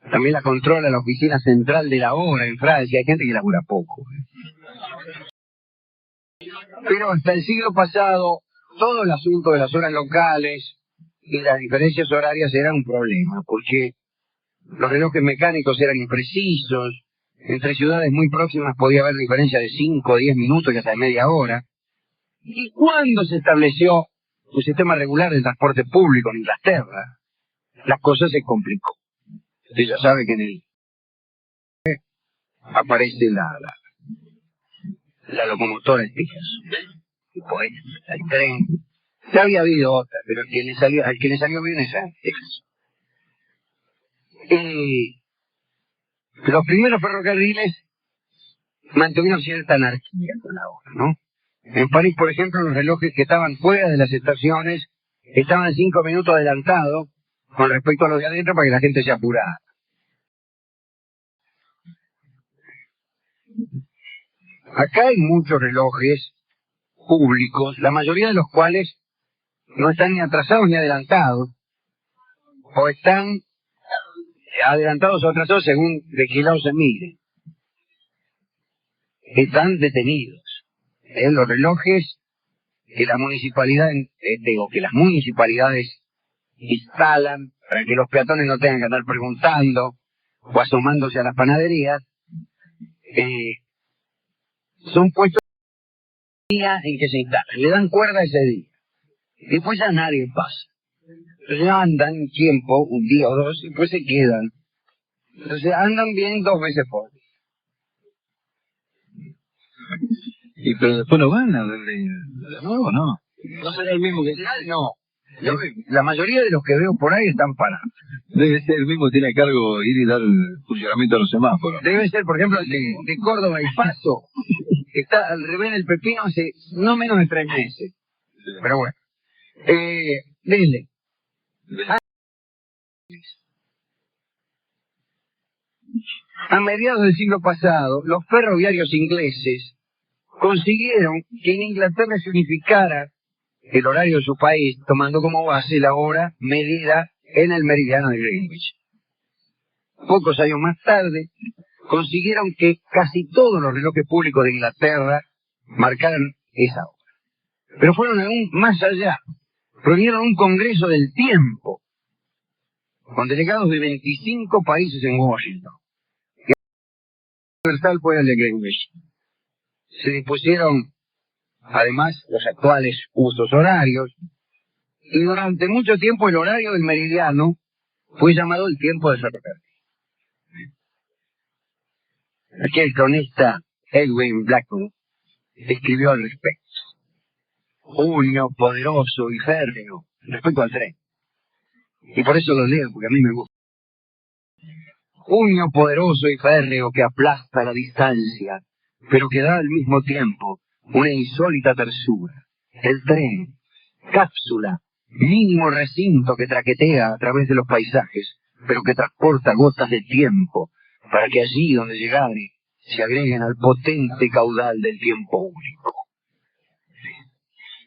También la controla la oficina central de la hora en Francia. Hay gente que labura poco. Pero hasta el siglo pasado, todo el asunto de las horas locales y las diferencias horarias era un problema, porque los relojes mecánicos eran imprecisos. Entre ciudades muy próximas podía haber diferencia de 5 o 10 minutos y hasta de media hora. ¿Y cuándo se estableció un sistema regular de transporte público en Inglaterra? La cosa se complicó. Usted ya sabe que en el aparece la locomotora espías. Y pues, el tren. Ya había habido otra, pero al que le salió bien es antes. Los primeros ferrocarriles mantuvieron cierta anarquía con la hora, ¿no? En París, por ejemplo, los relojes que estaban fuera de las estaciones estaban 5 minutos adelantados con respecto a los de adentro para que la gente se apurara. Acá hay muchos relojes públicos, la mayoría de los cuales no están ni atrasados ni adelantados, o están adelantados o atrasados según de qué lado se mire. Están detenidos. Los relojes que la municipalidad, o que las municipalidades instalan para que los peatones no tengan que andar preguntando o asomándose a las panaderías, son puestos día en que se instalan, le dan cuerda ese día. Después ya nadie pasa. Entonces andan un tiempo, un día o dos, y después se quedan. Entonces andan bien 2 veces por día.
Y pero después no van a verle de nuevo, ¿no?
¿No será el mismo que no? La mayoría de los que veo por ahí están parados.
Debe ser el mismo que tiene a cargo ir y dar funcionamiento a los semáforos.
Debe ser, por ejemplo, el de Córdoba y Paso, que está al revés del Pepino hace no menos de 3 meses.
Sí.
Pero bueno. Dele. A mediados del siglo pasado, los ferroviarios ingleses consiguieron que en Inglaterra se unificara el horario de su país, tomando como base la hora medida en el meridiano de Greenwich. Pocos años más tarde, consiguieron que casi todos los relojes públicos de Inglaterra marcaran esa hora. Pero fueron aún más allá. Reunieron un congreso del tiempo, con delegados de 25 países en Washington. Y el universal fue el de Greenwich. Se dispusieron, además, los actuales usos horarios, y durante mucho tiempo el horario del meridiano fue llamado el tiempo de ferrocarril. Aquí el cronista Edwin Blackwood escribió al respecto. Junio poderoso y férreo respecto al tren. Y por eso lo leo, porque a mí me gusta. Junio poderoso y férreo que aplasta la distancia, pero que da al mismo tiempo una insólita tersura. El tren, cápsula, mínimo recinto que traquetea a través de los paisajes, pero que transporta gotas de tiempo, para que allí donde llegare se agreguen al potente caudal del tiempo único.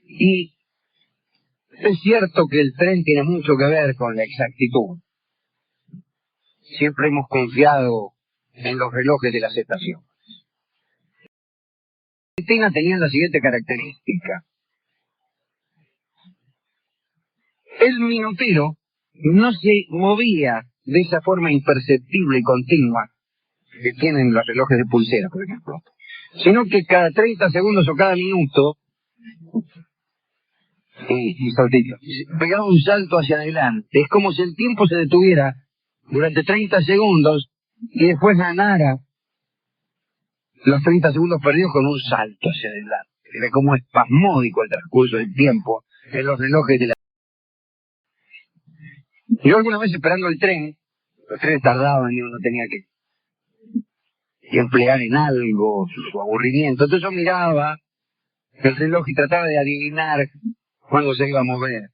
Y es cierto que el tren tiene mucho que ver con la exactitud. Siempre hemos confiado en los relojes de las estaciones. Argentina tenía la siguiente característica. El minutero no se movía de esa forma imperceptible y continua que tienen los relojes de pulsera, por ejemplo, sino que cada 30 segundos o cada minuto pegaba un salto hacia adelante. Es como si el tiempo se detuviera durante 30 segundos y después ganara los 30 segundos perdidos con un salto hacia adelante. Era como espasmódico el transcurso del tiempo en los relojes de la... Yo alguna vez esperando el tren, los trenes tardaban y uno tenía que emplear en algo su aburrimiento. Entonces yo miraba el reloj y trataba de adivinar cuándo se iba a mover.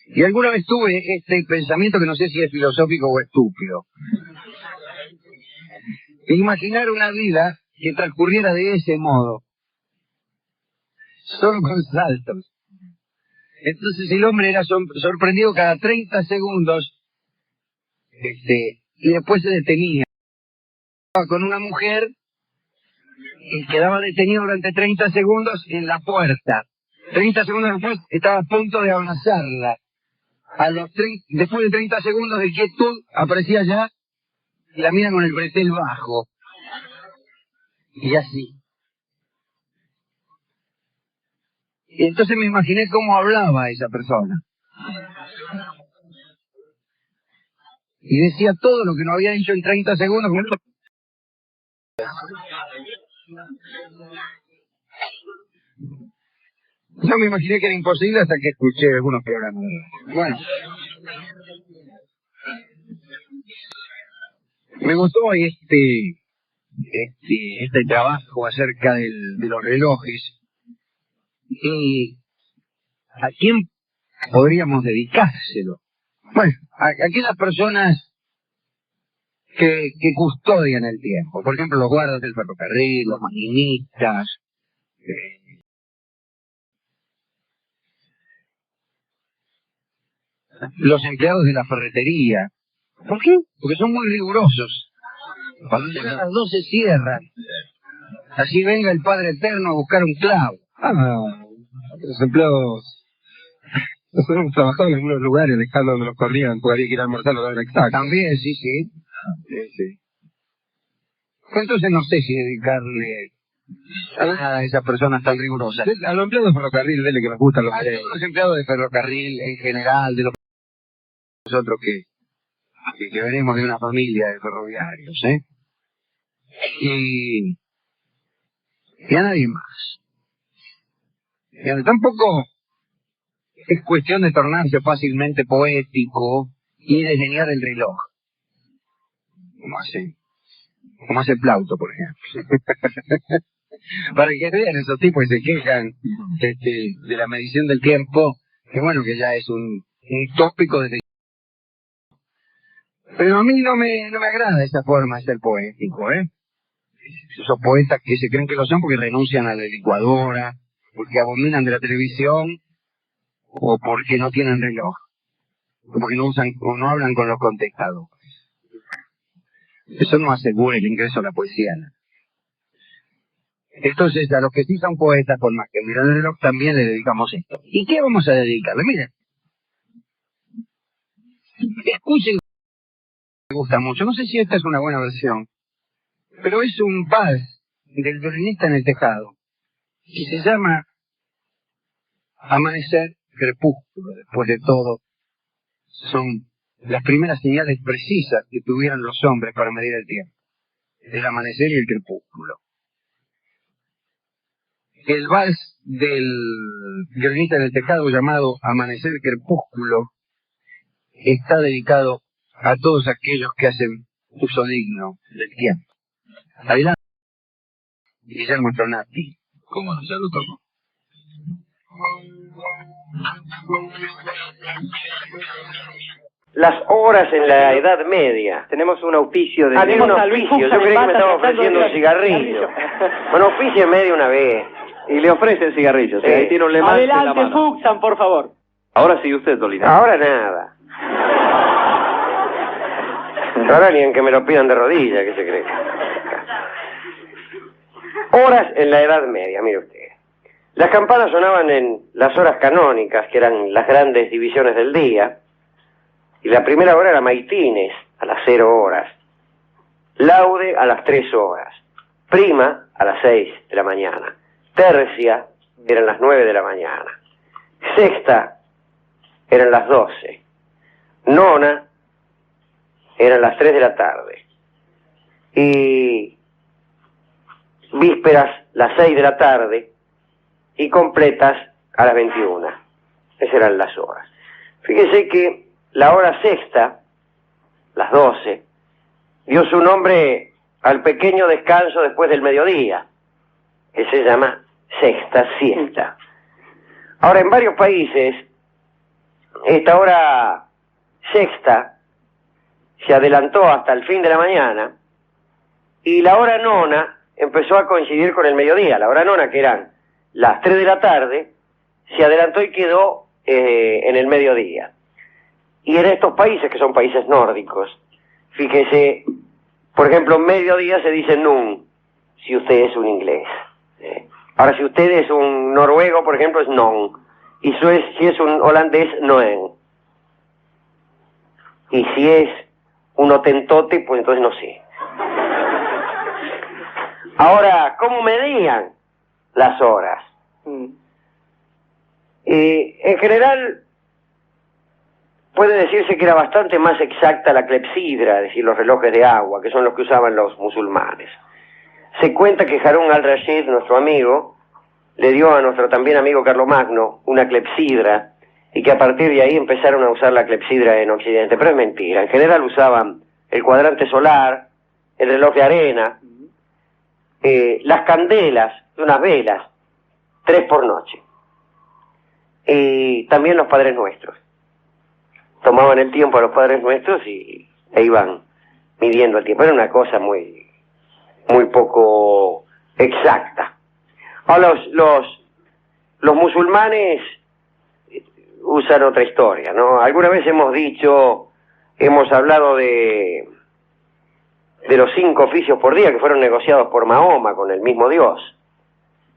Y alguna vez tuve este pensamiento que no sé si es filosófico o estúpido. Imaginar una vida que transcurriera de ese modo, solo con saltos. Entonces el hombre era sorprendido cada 30 segundos, y después se detenía. Con una mujer y quedaba detenido durante 30 segundos en la puerta. 30 segundos después estaba a punto de abrazarla. Después de 30 segundos de quietud aparecía ya y la mira con el bretel bajo. Y así. Y entonces me imaginé cómo hablaba esa persona. Y decía todo lo que no había dicho en 30 segundos. Yo me imaginé que era imposible hasta que escuché algunos programas. Bueno. Me gustó este trabajo acerca de los relojes. ¿Y a quién podríamos dedicárselo? Bueno, a aquellas personas que custodian el tiempo. Por ejemplo, los guardas del ferrocarril, los maquinistas, los empleados de la ferretería. ¿Por qué? Porque son muy rigurosos. Cuando llegan las 12 cierran. Así venga el Padre Eterno a buscar un clavo.
Los empleados... Nosotros hemos trabajado en algunos lugares dejando donde nos corrían, porque había que ir a almorzar a la hora exacta.
También, sí.
Sí.
Entonces no sé si dedicarle a esas personas tan rigurosas.
A los empleados de ferrocarril, dele que nos gustan los
Los empleados de ferrocarril en general, de nosotros que venimos de una familia de ferroviarios, ¿eh? Y a nadie más. Y tampoco es cuestión de tornarse fácilmente poético y desdeñar el reloj. Como hace Plauto, por ejemplo. Para que vean esos tipos que se quejan de la medición del tiempo, que bueno, que ya es un tópico desde... Pero a mí no me agrada esa forma de ser poético, ¿eh? Esos poetas que se creen que lo son porque renuncian a la licuadora, porque abominan de la televisión, o porque no tienen reloj, o porque no usan o no hablan con los contestadores. Eso no asegura el ingreso a la poesía. Entonces, a los que sí son poetas, por más que miran el reloj, también le dedicamos esto. ¿Y qué vamos a dedicarle? Miren, escuchen, me gusta mucho, no sé si esta es una buena versión, pero es un vals del violinista en el tejado, y se llama Amanecer, Crepúsculo. Después de todo, son las primeras señales precisas que tuvieron los hombres para medir el tiempo, el amanecer y el crepúsculo. El vals del violinista en el tejado llamado Amanecer, Crepúsculo está dedicado a todos aquellos que hacen uso digno del tiempo. Adelante, Guillermo Tronati.
¿Cómo no? Ya lo toco.
Las horas en la Edad Media.
Tenemos un auspicio de...
Tenemos un auspicio. Yo creí que me estaba ofreciendo un cigarrillo. Bueno, auspícieme una vez.
Y le ofrecen cigarrillos.
Sí.
Ahí tiene un Le Mans en la
Adelante,
mano.
Fuxan, por favor.
Ahora sí usted, Dolina.
Ahora nada. Ahora ni en que me lo pidan de rodillas, ¿qué se cree? Horas en la Edad Media, mire usted. Las campanas sonaban en las horas canónicas, que eran las grandes divisiones del día, y la primera hora era maitines, a las 0 horas, laude a las 3 horas, prima a las 6 de la mañana, tercia eran las 9 de la mañana, sexta eran las 12, nona eran las 3 de la tarde, y vísperas las 6 de la tarde, y completas a las 21. Esas eran las horas. Fíjese que la hora sexta, las 12, dio su nombre al pequeño descanso después del mediodía, que se llama sexta siesta. Ahora, en varios países, esta hora sexta se adelantó hasta el fin de la mañana, y la hora nona empezó a coincidir con el mediodía. La hora nona, que eran las 3 de la tarde, se adelantó y quedó en el mediodía. Y en estos países, que son países nórdicos, fíjese, por ejemplo, mediodía se dice nun, si usted es un inglés. Ahora, si usted es un noruego, por ejemplo, es non. Y si es un holandés, noen. Y si es un otentote, pues entonces no sé. Ahora, ¿cómo medían las horas? En general, puede decirse que era bastante más exacta la clepsidra, es decir, los relojes de agua, que son los que usaban los musulmanes. Se cuenta que Harún al-Rashid, nuestro amigo, le dio a nuestro también amigo Carlomagno una clepsidra, y que a partir de ahí empezaron a usar la clepsidra en Occidente. Pero es mentira. En general usaban el cuadrante solar, el reloj de arena, las candelas, unas velas, 3 por noche. Y también los Padres Nuestros. Tomaban el tiempo a los Padres Nuestros e iban midiendo el tiempo. Era una cosa muy poco exacta. Ahora, los musulmanes usan otra historia, ¿no? Alguna vez hemos hablado de los 5 oficios por día que fueron negociados por Mahoma con el mismo Dios.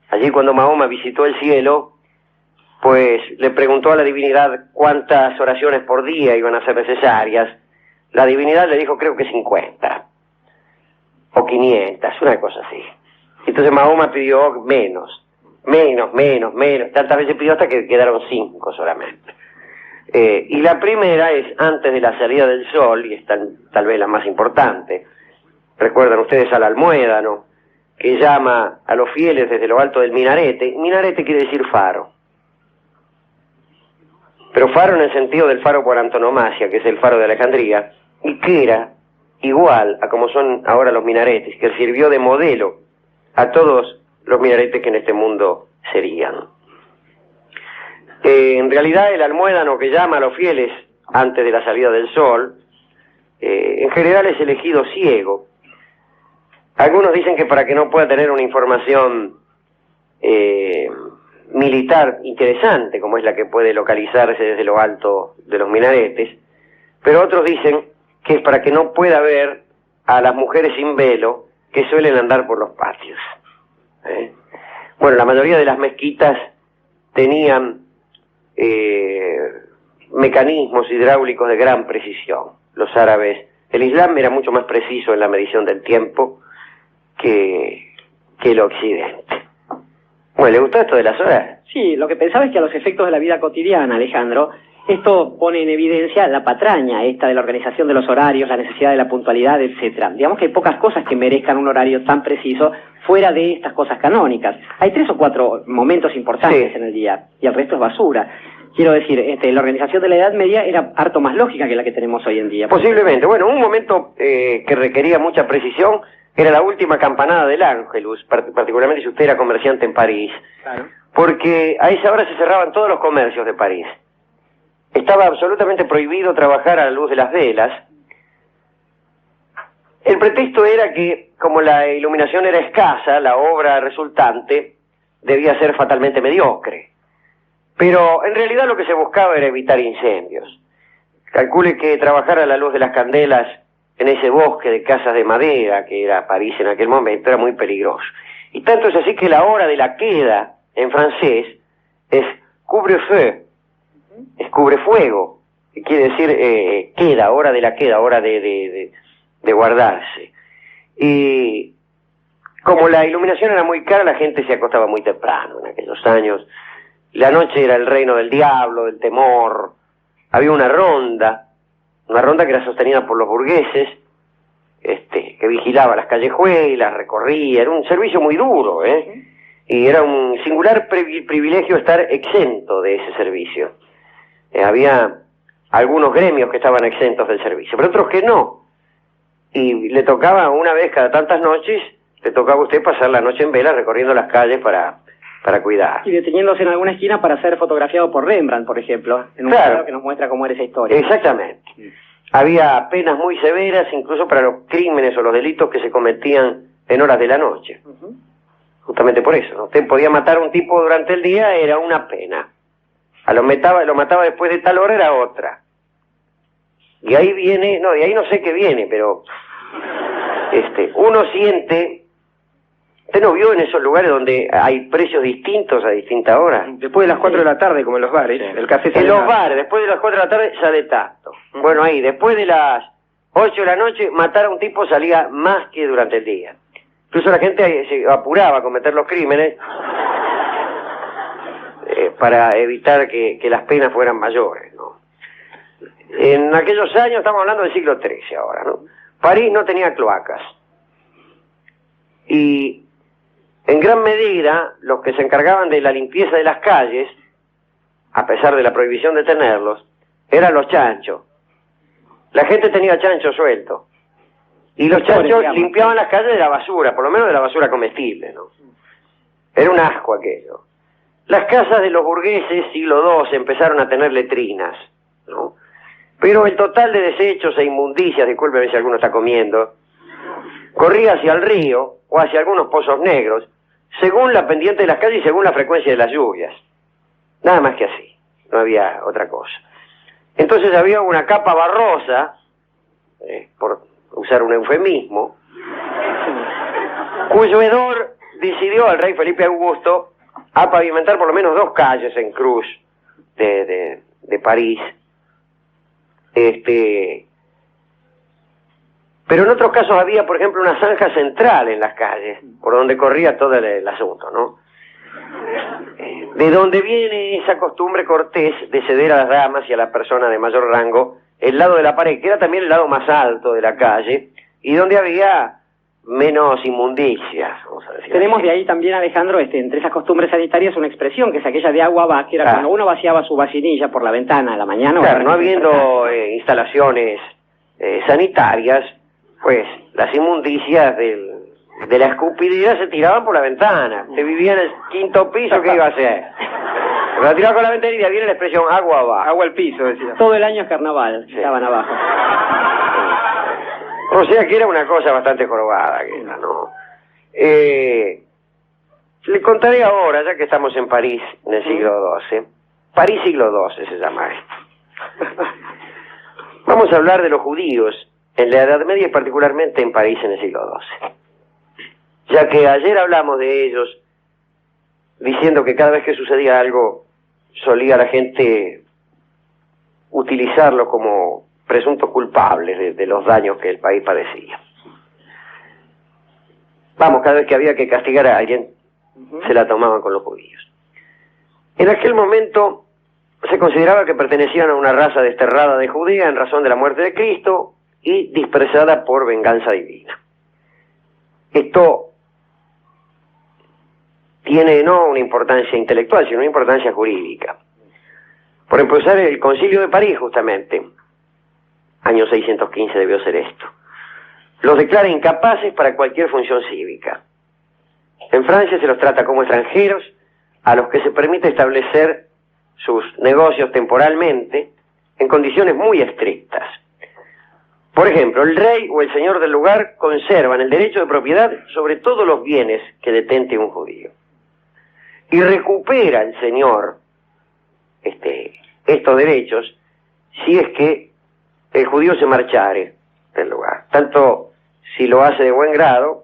Allí, cuando Mahoma visitó el cielo, pues le preguntó a la divinidad cuántas oraciones por día iban a ser necesarias. La divinidad le dijo, creo que 50 o 500, una cosa así. Entonces Mahoma pidió menos. Tantas veces pidió hasta que quedaron 5 solamente. Y la primera es antes de la salida del sol, y es tal vez la más importante. Recuerdan ustedes al almuédano, que llama a los fieles desde lo alto del minarete. Minarete quiere decir faro. Pero faro en el sentido del faro por antonomasia, que es el faro de Alejandría, y que era igual a como son ahora los minaretes, que sirvió de modelo a todos los minaretes que en este mundo serían. En realidad el almuédano que llama a los fieles antes de la salida del sol, en general es elegido ciego. Algunos dicen que para que no pueda tener una información militar interesante, como es la que puede localizarse desde lo alto de los minaretes, pero otros dicen que es para que no pueda ver a las mujeres sin velo que suelen andar por los patios. Bueno, la mayoría de las mezquitas tenían mecanismos hidráulicos de gran precisión. Los árabes, el Islam era mucho más preciso en la medición del tiempo que el occidente. Bueno, ¿le gustó esto de las horas?
Sí, lo que pensaba es que a los efectos de la vida cotidiana, Alejandro, esto pone en evidencia la patraña esta de la organización de los horarios, la necesidad de la puntualidad, etcétera. Digamos que hay pocas cosas que merezcan un horario tan preciso fuera de estas cosas canónicas. Hay 3 o 4 momentos importantes en el día y el resto es basura. Quiero decir, la organización de la Edad Media era harto más lógica que la que tenemos hoy en día.
Posiblemente. Bueno, un momento que requería mucha precisión era la última campanada del Ángelus, particularmente si usted era comerciante en París.
Claro.
Porque a esa hora se cerraban todos los comercios de París. Estaba absolutamente prohibido trabajar a la luz de las velas. El pretexto era que, como la iluminación era escasa, la obra resultante debía ser fatalmente mediocre. Pero en realidad lo que se buscaba era evitar incendios. Calcule que trabajar a la luz de las candelas en ese bosque de casas de madera que era París en aquel momento era muy peligroso. Y tanto es así que la hora de la queda en francés es couvre-feu, es cubre-fuego, que quiere decir queda, hora de la queda, hora de guardarse. Y como la iluminación era muy cara, la gente se acostaba muy temprano en aquellos años. La noche era el reino del diablo, del temor. Había una ronda que era sostenida por los burgueses, que vigilaba las callejuelas, recorría, era un servicio muy duro, y era un singular privilegio estar exento de ese servicio. Había algunos gremios que estaban exentos del servicio, pero otros que no. Y le tocaba una vez cada tantas noches, le tocaba a usted pasar la noche en vela recorriendo las calles para cuidar.
Y deteniéndose en alguna esquina para ser fotografiado por Rembrandt, por ejemplo, en un cuadro que nos muestra cómo era esa historia.
Exactamente. Había penas muy severas, incluso para los crímenes o los delitos que se cometían en horas de la noche. Justamente por eso, ¿no? Usted podía matar a un tipo durante el día, era una pena. Lo mataba después de tal hora, era otra. Y ahí viene, de ahí no sé qué viene, pero uno siente. ¿Usted no vio en esos lugares donde hay precios distintos a distintas horas?
Después de las 4 de la tarde, como en los bares, el café
En los bares, después de las 4 de la tarde sale tanto. Bueno, ahí, después de las 8 de la noche, matar a un tipo salía más que durante el día. Incluso la gente se apuraba a cometer los crímenes para evitar que las penas fueran mayores, ¿no? En aquellos años, estamos hablando del siglo XIII ahora, ¿no? París no tenía cloacas. Y en gran medida, los que se encargaban de la limpieza de las calles, a pesar de la prohibición de tenerlos, eran los chanchos. La gente tenía chancho suelto. Y los chanchos limpiaban las calles de la basura, por lo menos de la basura comestible, ¿no? Era un asco aquello. Las casas de los burgueses, siglo II, empezaron a tener letrinas, ¿no? Pero el total de desechos e inmundicias, discúlpeme si alguno está comiendo, corría hacia el río o hacia algunos pozos negros, según la pendiente de las calles y según la frecuencia de las lluvias. Nada más que así, no había otra cosa. Entonces había una capa barrosa, por usar un eufemismo, cuyo hedor decidió al rey Felipe Augusto a pavimentar por lo menos 2 calles en Cruz de París. Pero en otros casos había, por ejemplo, una zanja central en las calles, por donde corría todo el asunto, ¿no? De donde viene esa costumbre cortés de ceder a las damas y a la persona de mayor rango el lado de la pared, que era también el lado más alto de la calle, y donde había menos inmundicias, vamos a decir.
Tenemos
así.
de ahí también, Alejandro, entre esas costumbres sanitarias, una expresión que es aquella de agua va, que era
Claro.
cuando uno vaciaba su vacinilla por la ventana a la mañana. o a la
Claro, no
hora que se
habiendo
despertaba.
instalaciones sanitarias, pues las inmundicias de la escupidera se tiraban por la ventana. Se vivía en el quinto piso, ¿qué iba a hacer? La tiraba con la ventana y de ahí viene la expresión agua va.
Agua al piso, decía.
Todo el año es carnaval,
Sí.
estaban abajo.
O sea que era una cosa bastante jorobada, aquella, ¿no? Le contaré ahora, ya que estamos en París, en el siglo XII. París siglo XII se llama esto. Vamos a hablar de los judíos en la Edad Media y particularmente en París en el siglo XII. Ya que ayer hablamos de ellos, diciendo que cada vez que sucedía algo, solía la gente utilizarlo como presuntos culpables de los daños que el país padecía. Vamos, cada vez que había que castigar a alguien, se la tomaban con los judíos. En aquel momento se consideraba que pertenecían a una raza desterrada de Judea en razón de la muerte de Cristo y dispersada por venganza divina. Esto tiene no una importancia intelectual, sino una importancia jurídica. Por empezar, el Concilio de París, justamente, año 615 debió ser esto, los declara incapaces para cualquier función cívica. En Francia se los trata como extranjeros a los que se permite establecer sus negocios temporalmente en condiciones muy estrictas. Por ejemplo, el rey o el señor del lugar conservan el derecho de propiedad sobre todos los bienes que detente un judío. Y recupera el señor estos derechos si es que el judío se marchare del lugar, tanto si lo hace de buen grado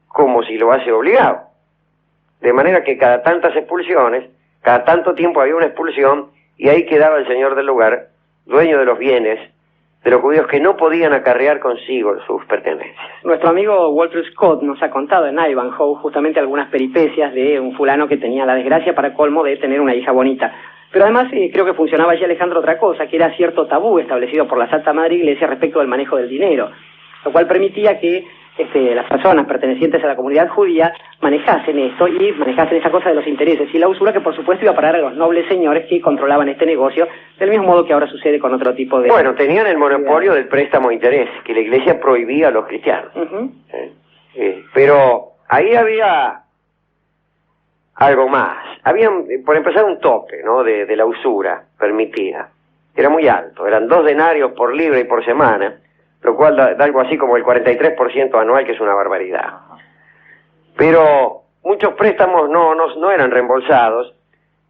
como si lo hace obligado. De manera que cada tantas expulsiones, cada tanto tiempo había una expulsión y ahí quedaba el señor del lugar, dueño de los bienes de los judíos que no podían acarrear consigo sus pertenencias.
Nuestro amigo Walter Scott nos ha contado en Ivanhoe justamente algunas peripecias de un fulano que tenía la desgracia para colmo de tener una hija bonita. Pero además creo que funcionaba allí, Alejandro, otra cosa, que era cierto tabú establecido por la Santa Madre Iglesia respecto del manejo del dinero, lo cual permitía que las personas pertenecientes a la comunidad judía manejasen esto y manejasen esa cosa de los intereses y la usura, que por supuesto iba a parar a los nobles señores que controlaban este negocio, del mismo modo que ahora sucede con otro tipo de...
Bueno, tenían el monopolio del préstamo a interés, que la Iglesia prohibía a los cristianos.
Ujú.
Pero ahí había algo más. Había, por empezar, un tope, ¿no?, de la usura permitida. Era muy alto, eran 2 denarios por libra y por semana, lo cual da algo así como el 43% anual, que es una barbaridad. Pero muchos préstamos no eran reembolsados,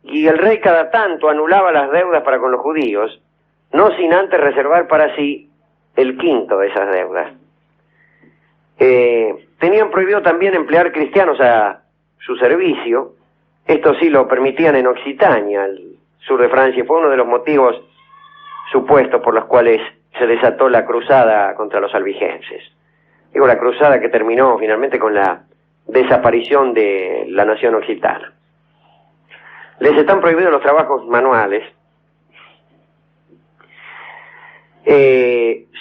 y el rey cada tanto anulaba las deudas para con los judíos, no sin antes reservar para sí el quinto de esas deudas. Tenían prohibido también emplear cristianos a su servicio. Esto sí lo permitían en Occitania, al sur de Francia, y fue uno de los motivos supuestos por los cuales se desató la cruzada contra los albigenses. Digo, la cruzada que terminó finalmente con la desaparición de la nación occitana. Les están prohibidos los trabajos manuales.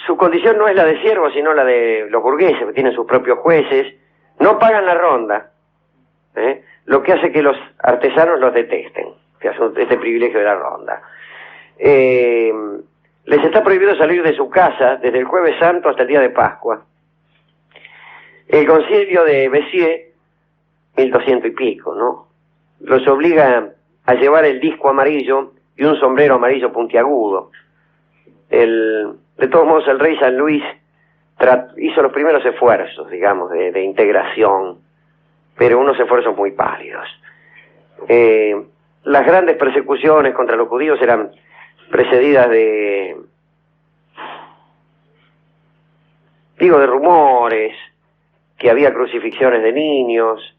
Su condición no es la de siervos, sino la de los burgueses, que tienen sus propios jueces. No pagan la ronda, lo que hace que los artesanos los detesten, que hacen este privilegio de la ronda. Les está prohibido salir de su casa desde el Jueves Santo hasta el día de Pascua. El concilio de Béziers, 1200 y pico, ¿no?, los obliga a llevar el disco amarillo y un sombrero amarillo puntiagudo. De todos modos, el rey San Luis hizo los primeros esfuerzos, digamos, de integración, pero unos esfuerzos muy pálidos. Las grandes persecuciones contra los judíos eran precedidas de rumores, que había crucifixiones de niños,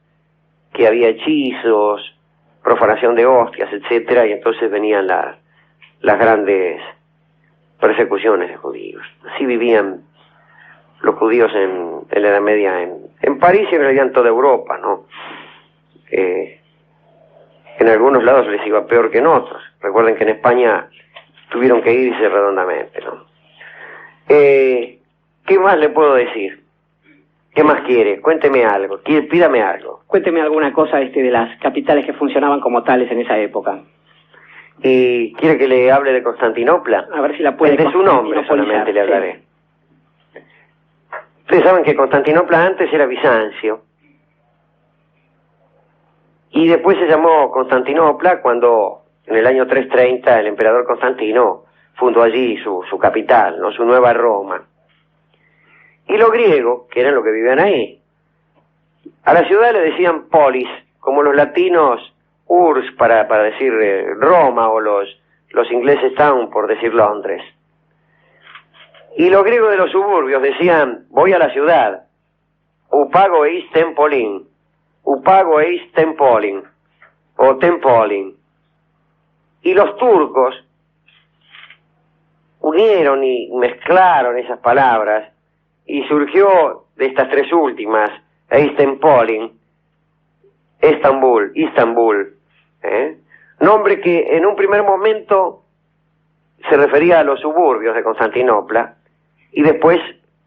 que había hechizos, profanación de hostias, etcétera, y entonces venían las grandes persecuciones de judíos. Así vivían los judíos en la Edad Media en París y en realidad en toda Europa, ¿no? En algunos lados les iba peor que en otros. Recuerden que en España tuvieron que irse redondamente, ¿no? ¿Qué más le puedo decir? ¿Qué más quiere? Cuénteme algo, pídame algo.
Cuénteme alguna cosa de las capitales que funcionaban como tales en esa época.
¿Y quiere que le hable de Constantinopla?
A ver si la puede...
De su nombre solamente le hablaré.
Sí.
Ustedes saben que Constantinopla antes era Bizancio. Y después se llamó Constantinopla cuando en el año 330 el emperador Constantino fundó allí su capital, ¿no? Su nueva Roma. Y los griegos, que eran los que vivían ahí, a la ciudad le decían polis, como los latinos urs para decir Roma, o los ingleses town por decir Londres. Y los griegos de los suburbios decían, voy a la ciudad, upago eis tempolin, upago eis tempolin, o tempolin. Y los turcos unieron y mezclaron esas palabras, y surgió de estas tres últimas, eis tempolin, Istambul, nombre que en un primer momento se refería a los suburbios de Constantinopla, y después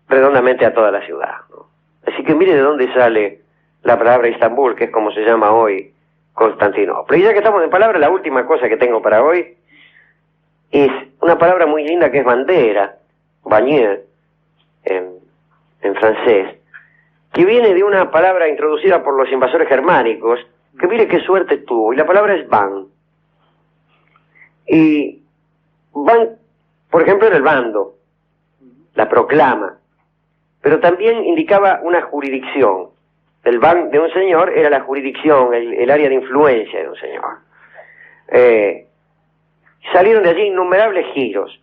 redondamente a toda la ciudad, ¿no? Así que mire de dónde sale la palabra Istambul, que es como se llama hoy Constantinopla. Y ya que estamos en palabras, la última cosa que tengo para hoy es una palabra muy linda que es bandera, bagneux, en francés, que viene de una palabra introducida por los invasores germánicos, que mire qué suerte tuvo, y la palabra es ban. Y ban, por ejemplo, era el bando, la proclama, pero también indicaba una jurisdicción. El ban de un señor era la jurisdicción, el área de influencia de un señor. Salieron de allí innumerables giros.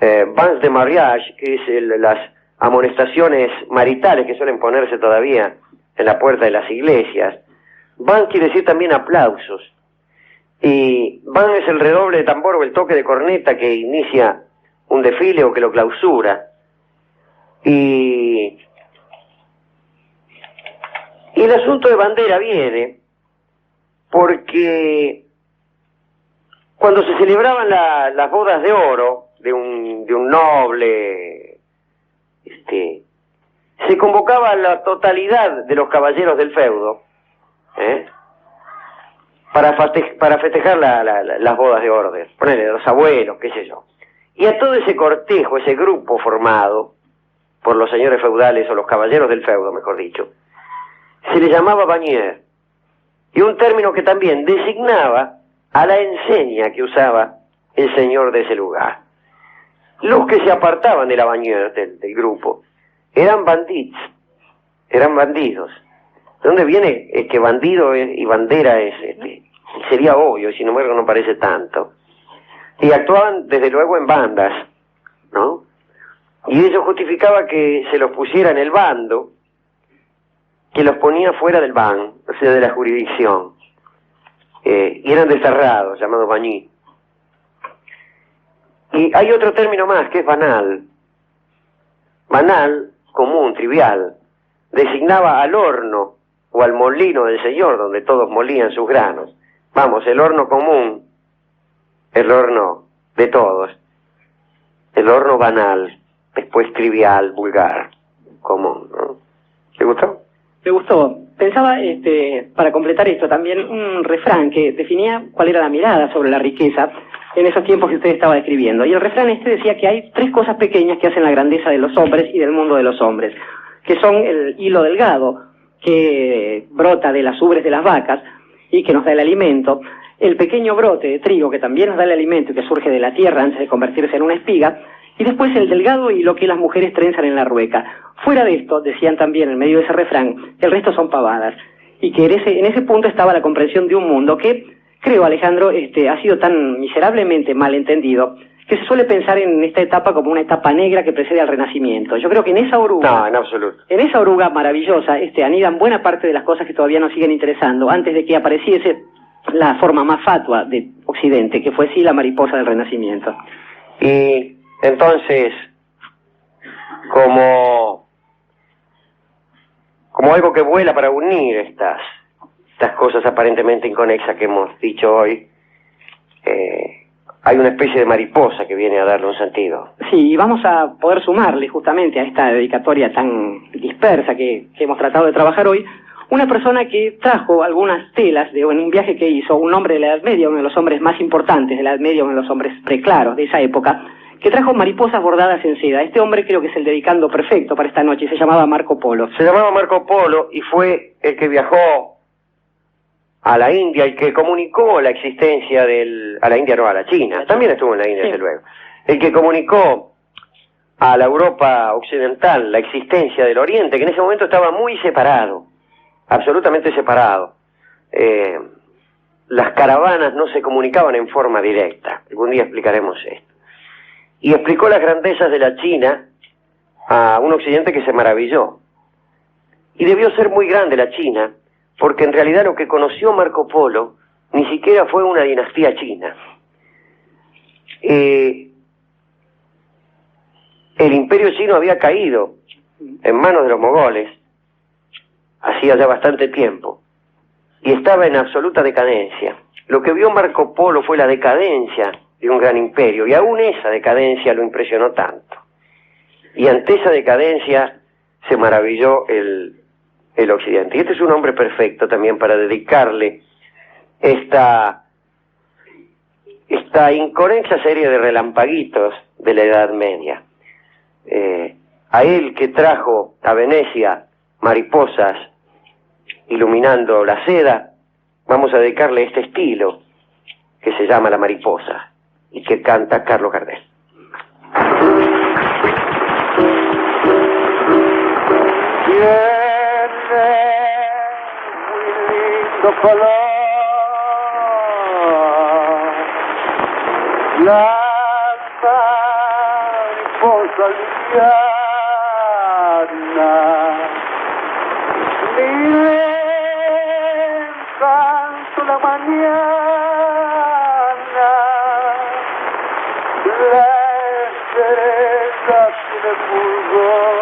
Bans de mariage, que es las amonestaciones maritales que suelen ponerse todavía en la puerta de las iglesias. Ban quiere decir también aplausos. Y ban es el redoble de tambor o el toque de corneta que inicia un desfile o que lo clausura. Y el asunto de bandera viene porque cuando se celebraban las bodas de oro de un noble, se convocaba a la totalidad de los caballeros del feudo, para festejar las bodas de oro, ponele, los abuelos, qué sé yo. Y a todo ese cortejo, ese grupo formado por los señores feudales o los caballeros del feudo, mejor dicho, se le llamaba bagneux, y un término que también designaba a la enseña que usaba el señor de ese lugar. Los que se apartaban de la bagneux, del grupo, eran bandits, eran bandidos. ¿De dónde viene? Es que bandido y bandera sería obvio, sin embargo no parece tanto. Y actuaban desde luego en bandas, ¿no? Y eso justificaba que se los pusiera en el bando, que los ponía fuera del ban, o sea, de la jurisdicción. Y eran desterrados, llamados bagneux. Y hay otro término más, que es banal. Banal, común, trivial, designaba al horno o al molino del señor, donde todos molían sus granos. Vamos, el horno común, el horno de todos, el horno banal, después trivial, vulgar, común, ¿no? ¿Te gustó?
Me gustó. Pensaba, para completar esto, también un refrán que definía cuál era la mirada sobre la riqueza en esos tiempos que usted estaba describiendo. Y el refrán decía que hay tres cosas pequeñas que hacen la grandeza de los hombres y del mundo de los hombres, que son el hilo delgado, que brota de las ubres de las vacas y que nos da el alimento, el pequeño brote de trigo que también nos da el alimento y que surge de la tierra antes de convertirse en una espiga, y después el delgado hilo que las mujeres trenzan en la rueca. Fuera de esto, decían también en medio de ese refrán, el resto son pavadas, y que en ese punto estaba la comprensión de un mundo que, creo, Alejandro, ha sido tan miserablemente mal entendido, que se suele pensar en esta etapa como una etapa negra que precede al Renacimiento. Yo creo que en esa oruga...
No, en absoluto.
En esa oruga maravillosa anidan buena parte de las cosas que todavía nos siguen interesando, antes de que apareciese la forma más fatua de Occidente, que fue sí la mariposa del Renacimiento.
Y entonces, como algo que vuela para unir estas cosas aparentemente inconexas que hemos dicho hoy. Hay una especie de mariposa que viene a darle un sentido.
Sí, y vamos a poder sumarle justamente a esta dedicatoria tan dispersa que hemos tratado de trabajar hoy, una persona que trajo algunas telas de un viaje que hizo, un hombre de la Edad Media, uno de los hombres más importantes de la Edad Media, uno de los hombres preclaros de esa época, que trajo mariposas bordadas en seda. Este hombre creo que es el dedicando perfecto para esta noche, se llamaba Marco Polo.
Se llamaba Marco Polo y fue el que viajó a la India, el que comunicó la existencia a la India no, a la China, también estuvo en la India, desde luego, el que comunicó a la Europa occidental la existencia del Oriente, que en ese momento estaba muy separado, absolutamente separado. Las caravanas no se comunicaban en forma directa, algún día explicaremos esto. Y explicó las grandezas de la China a un occidente que se maravilló. Y debió ser muy grande la China, porque en realidad lo que conoció Marco Polo ni siquiera fue una dinastía china. El imperio chino había caído en manos de los mogoles hacía ya bastante tiempo y estaba en absoluta decadencia. Lo que vio Marco Polo fue la decadencia de un gran imperio, y aún esa decadencia lo impresionó tanto. Y ante esa decadencia se maravilló el occidente. Y este es un hombre perfecto también para dedicarle esta inconexa serie de relampaguitos de la Edad Media. A él que trajo a Venecia mariposas iluminando la seda, vamos a dedicarle este estilo que se llama La Mariposa y que canta Carlos Gardel.
Color, la mariposa liviana, miren tanto la mañana, la estrella tiene fulgor.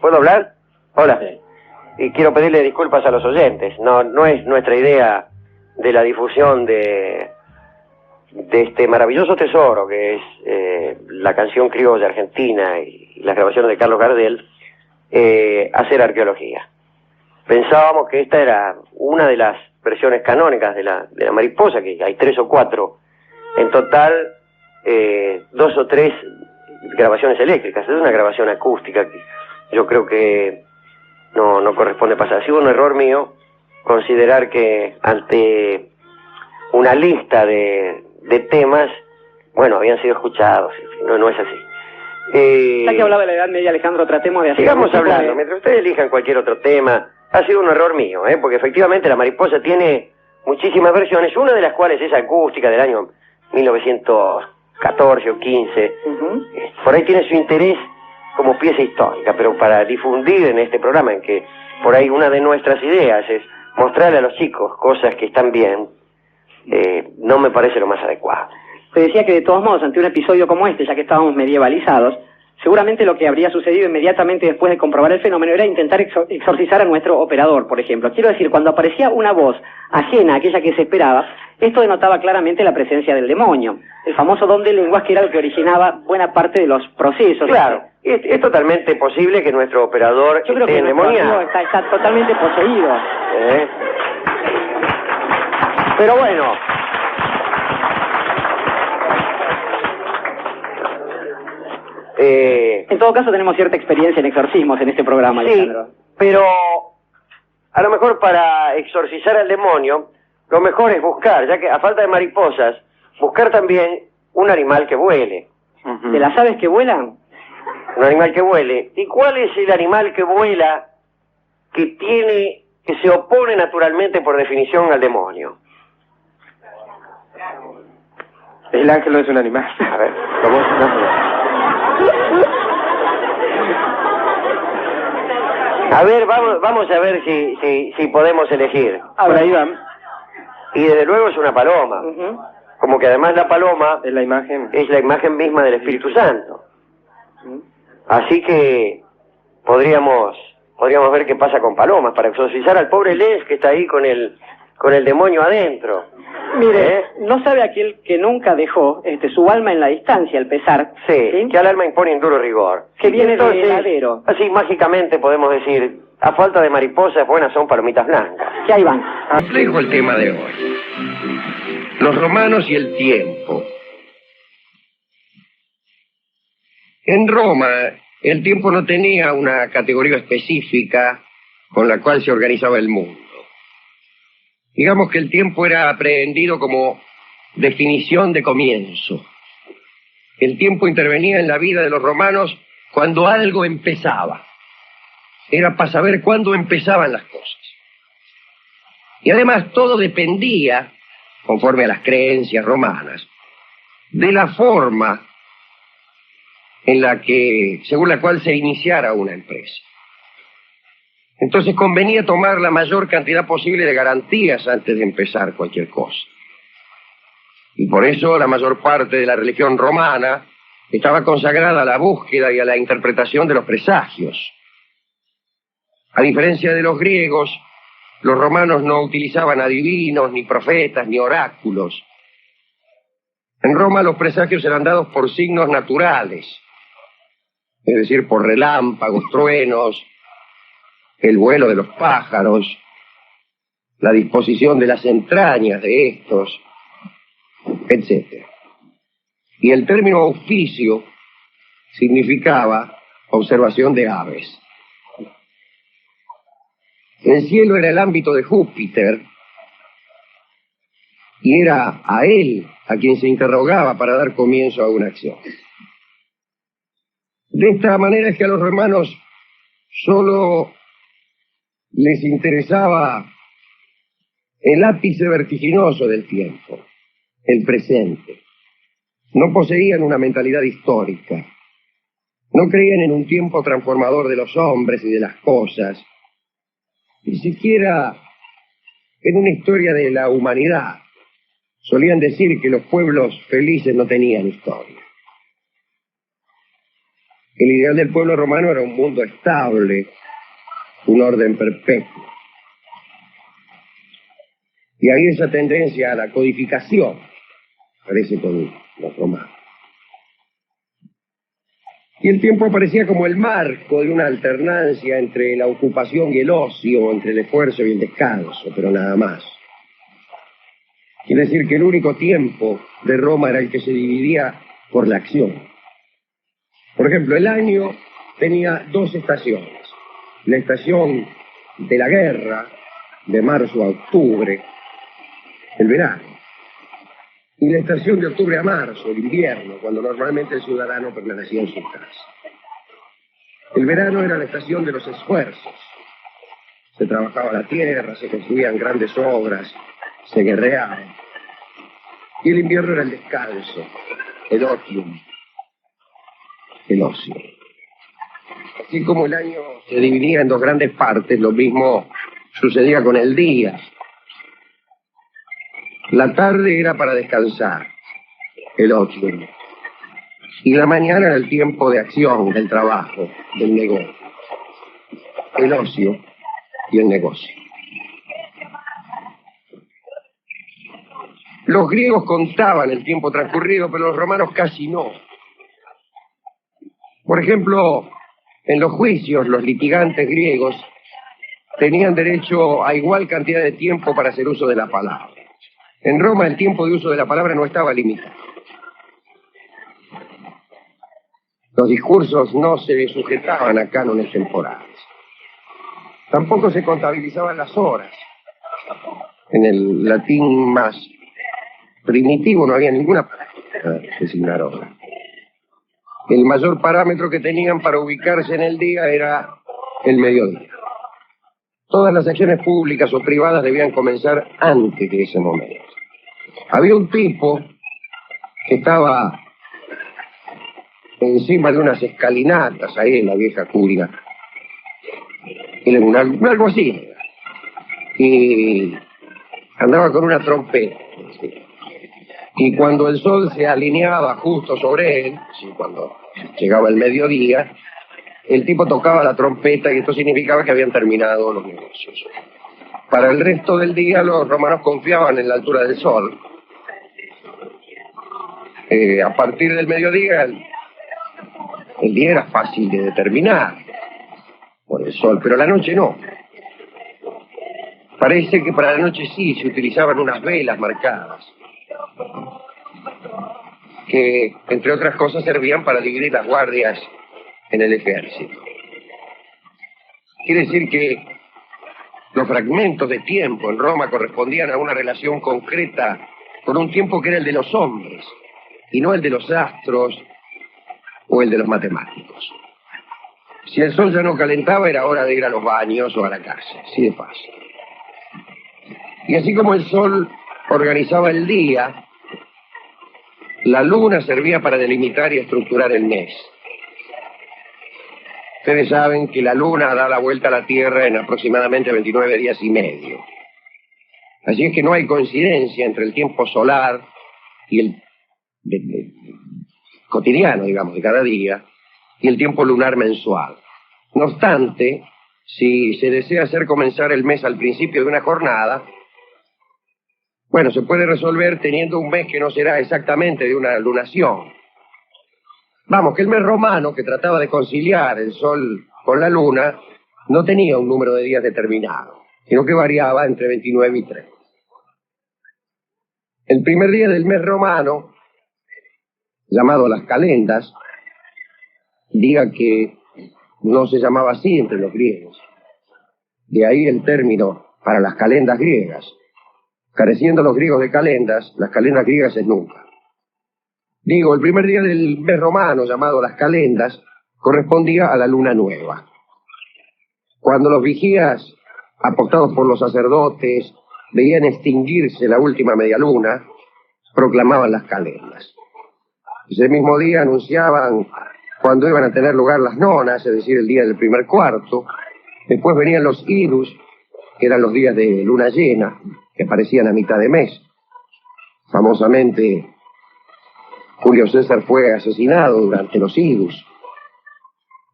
¿Puedo hablar? Hola. Y quiero pedirle disculpas a los oyentes. No es nuestra idea de la difusión de este maravilloso tesoro que es la canción criolla argentina y las grabaciones de Carlos Gardel, hacer arqueología. Pensábamos que esta era una de las versiones canónicas de la mariposa, que hay 3 o 4 en total, 2 o 3 grabaciones eléctricas. Es una grabación acústica que yo creo que no corresponde pasar. Ha sido un error mío considerar que ante una lista de temas, bueno, habían sido escuchados. No es así.
Ya que hablaba de la Edad Media, Alejandro, tratemos de hacer...
Sigamos hablando, mientras ustedes elijan cualquier otro tema. Ha sido un error mío, porque efectivamente La Mariposa tiene muchísimas versiones, una de las cuales es acústica del año 1914 o 15. Por ahí tiene su interés como pieza histórica, pero para difundir en este programa, en que por ahí una de nuestras ideas es mostrarle a los chicos cosas que están bien, no me parece lo más adecuado.
Te decía que de todos modos, ante un episodio como este, ya que estábamos medievalizados, seguramente lo que habría sucedido inmediatamente después de comprobar el fenómeno era intentar exorcizar a nuestro operador, por ejemplo. Quiero decir, cuando aparecía una voz ajena a aquella que se esperaba, esto denotaba claramente la presencia del demonio, el famoso don de lenguas, que era lo que originaba buena parte de los procesos.
Claro, es totalmente posible que nuestro operador
Yo creo
esté
que
endemoniado.
está totalmente poseído.
Pero bueno,
en todo caso tenemos cierta experiencia en exorcismos en este programa,
sí,
Alejandro.
pero a lo mejor para exorcizar al demonio, lo mejor es buscar, ya que a falta de mariposas, buscar también un animal que vuele.
¿De las aves que vuelan?
Un animal que vuele. ¿Y cuál es el animal que vuela que se opone naturalmente por definición al demonio?
El ángel no es un animal.
A ver, ¿cómo? A ver, vamos a ver si podemos elegir.
Ahora, Iván.
Y desde luego es una paloma. Como que además la paloma
Es la imagen.
es la imagen misma del Espíritu Santo. Así que podríamos ver qué pasa con palomas para exorcizar al pobre Les que está ahí con el demonio adentro.
Mire, no sabe aquel que nunca dejó su alma en la distancia, al pesar.
Sí, que al alma impone en duro rigor.
Que viene
Entonces,
del heladero.
así mágicamente podemos decir, a falta de mariposas, buenas son palomitas blancas.
Que ahí van.
Complejo el tema de hoy. Los romanos y el tiempo. En Roma, el tiempo no tenía una categoría específica con la cual se organizaba el mundo. Digamos que el tiempo era aprehendido como definición de comienzo. El tiempo intervenía en la vida de los romanos cuando algo empezaba. Era para saber cuándo empezaban las cosas. Y además todo dependía, conforme a las creencias romanas, de la forma según la cual se iniciara una empresa. Entonces convenía tomar la mayor cantidad posible de garantías antes de empezar cualquier cosa. Y por eso la mayor parte de la religión romana estaba consagrada a la búsqueda y a la interpretación de los presagios. A diferencia de los griegos, los romanos no utilizaban adivinos, ni profetas, ni oráculos. En Roma los presagios eran dados por signos naturales, es decir, por relámpagos, truenos, el vuelo de los pájaros, la disposición de las entrañas de estos, etc. Y el término auspicio significaba observación de aves. El cielo era el ámbito de Júpiter y era a él a quien se interrogaba para dar comienzo a una acción. De esta manera es que a los romanos solo les interesaba el ápice vertiginoso del tiempo, el presente. No poseían una mentalidad histórica. No creían en un tiempo transformador de los hombres y de las cosas. Ni siquiera en una historia de la humanidad. Solían decir que los pueblos felices no tenían historia. El ideal del pueblo romano era un mundo estable, un orden perpetuo. Y ahí esa tendencia a la codificación aparece con los romanos. Y el tiempo aparecía como el marco de una alternancia entre la ocupación y el ocio, entre el esfuerzo y el descanso, pero nada más. Quiere decir que el único tiempo de Roma era el que se dividía por la acción. Por ejemplo, el año tenía dos estaciones. La estación de la guerra, de marzo a octubre, el verano. Y la estación de octubre a marzo, el invierno, cuando normalmente el ciudadano permanecía en su casa. El verano era la estación de los esfuerzos. Se trabajaba la tierra, se construían grandes obras, se guerreaba. Y el invierno era el descanso, el otium, el ocio. Así como el año se dividía en dos grandes partes, lo mismo sucedía con el día. La tarde era para descansar, el otium. Y la mañana era el tiempo de acción, del trabajo, del negocio. El ocio y el negocio. Los griegos contaban el tiempo transcurrido, pero los romanos casi no. Por ejemplo, en los juicios, los litigantes griegos tenían derecho a igual cantidad de tiempo para hacer uso de la palabra. En Roma el tiempo de uso de la palabra no estaba limitado. Los discursos no se sujetaban a cánones temporales. Tampoco se contabilizaban las horas. En el latín más primitivo no había ninguna palabra para designar hora. El mayor parámetro que tenían para ubicarse en el día era el mediodía. Todas las acciones públicas o privadas debían comenzar antes de ese momento. Había un tipo que estaba encima de unas escalinatas ahí en la vieja curia
algo así. Y andaba con una trompeta. Y cuando el sol se alineaba justo sobre él, cuando llegaba el mediodía, el tipo tocaba la trompeta y esto significaba que habían terminado los negocios. Para el resto del día los romanos confiaban en la altura del sol. A partir del mediodía el día era fácil de determinar por el sol, pero la noche no. Parece que para la noche sí se utilizaban unas velas marcadas, que entre otras cosas servían para dividir las guardias en el ejército. Quiere decir que los fragmentos de tiempo en Roma correspondían a una relación concreta con un tiempo que era el de los hombres y no el de los astros o el de los matemáticos. Si el sol ya no calentaba, era hora de ir a los baños o a la casa, así de fácil. Y así como el sol organizaba el día, la luna servía para delimitar y estructurar el mes. Ustedes saben que la luna da la vuelta a la Tierra en aproximadamente 29 días y medio. Así es que no hay coincidencia entre el tiempo solar y el cotidiano, digamos, de cada día, y el tiempo lunar mensual. No obstante, si se desea hacer comenzar el mes al principio de una jornada, bueno, se puede resolver teniendo un mes que no será exactamente de una lunación. Vamos, que el mes romano, que trataba de conciliar el sol con la luna, no tenía un número de días determinado, sino que variaba entre 29 y 3. El primer día del mes romano, llamado las calendas, diga que no se llamaba así entre los griegos. De ahí el término para las calendas griegas. Careciendo los griegos de calendas, las calendas griegas es nunca. Digo, el primer día del mes romano, llamado las calendas, correspondía a la luna nueva. Cuando los vigías, apostados por los sacerdotes, veían extinguirse la última media luna, proclamaban las calendas. Ese mismo día anunciaban cuando iban a tener lugar las nonas, es decir, el día del primer cuarto. Después venían los idus, que eran los días de luna llena, que aparecían a mitad de mes. Famosamente, Julio César fue asesinado durante los idus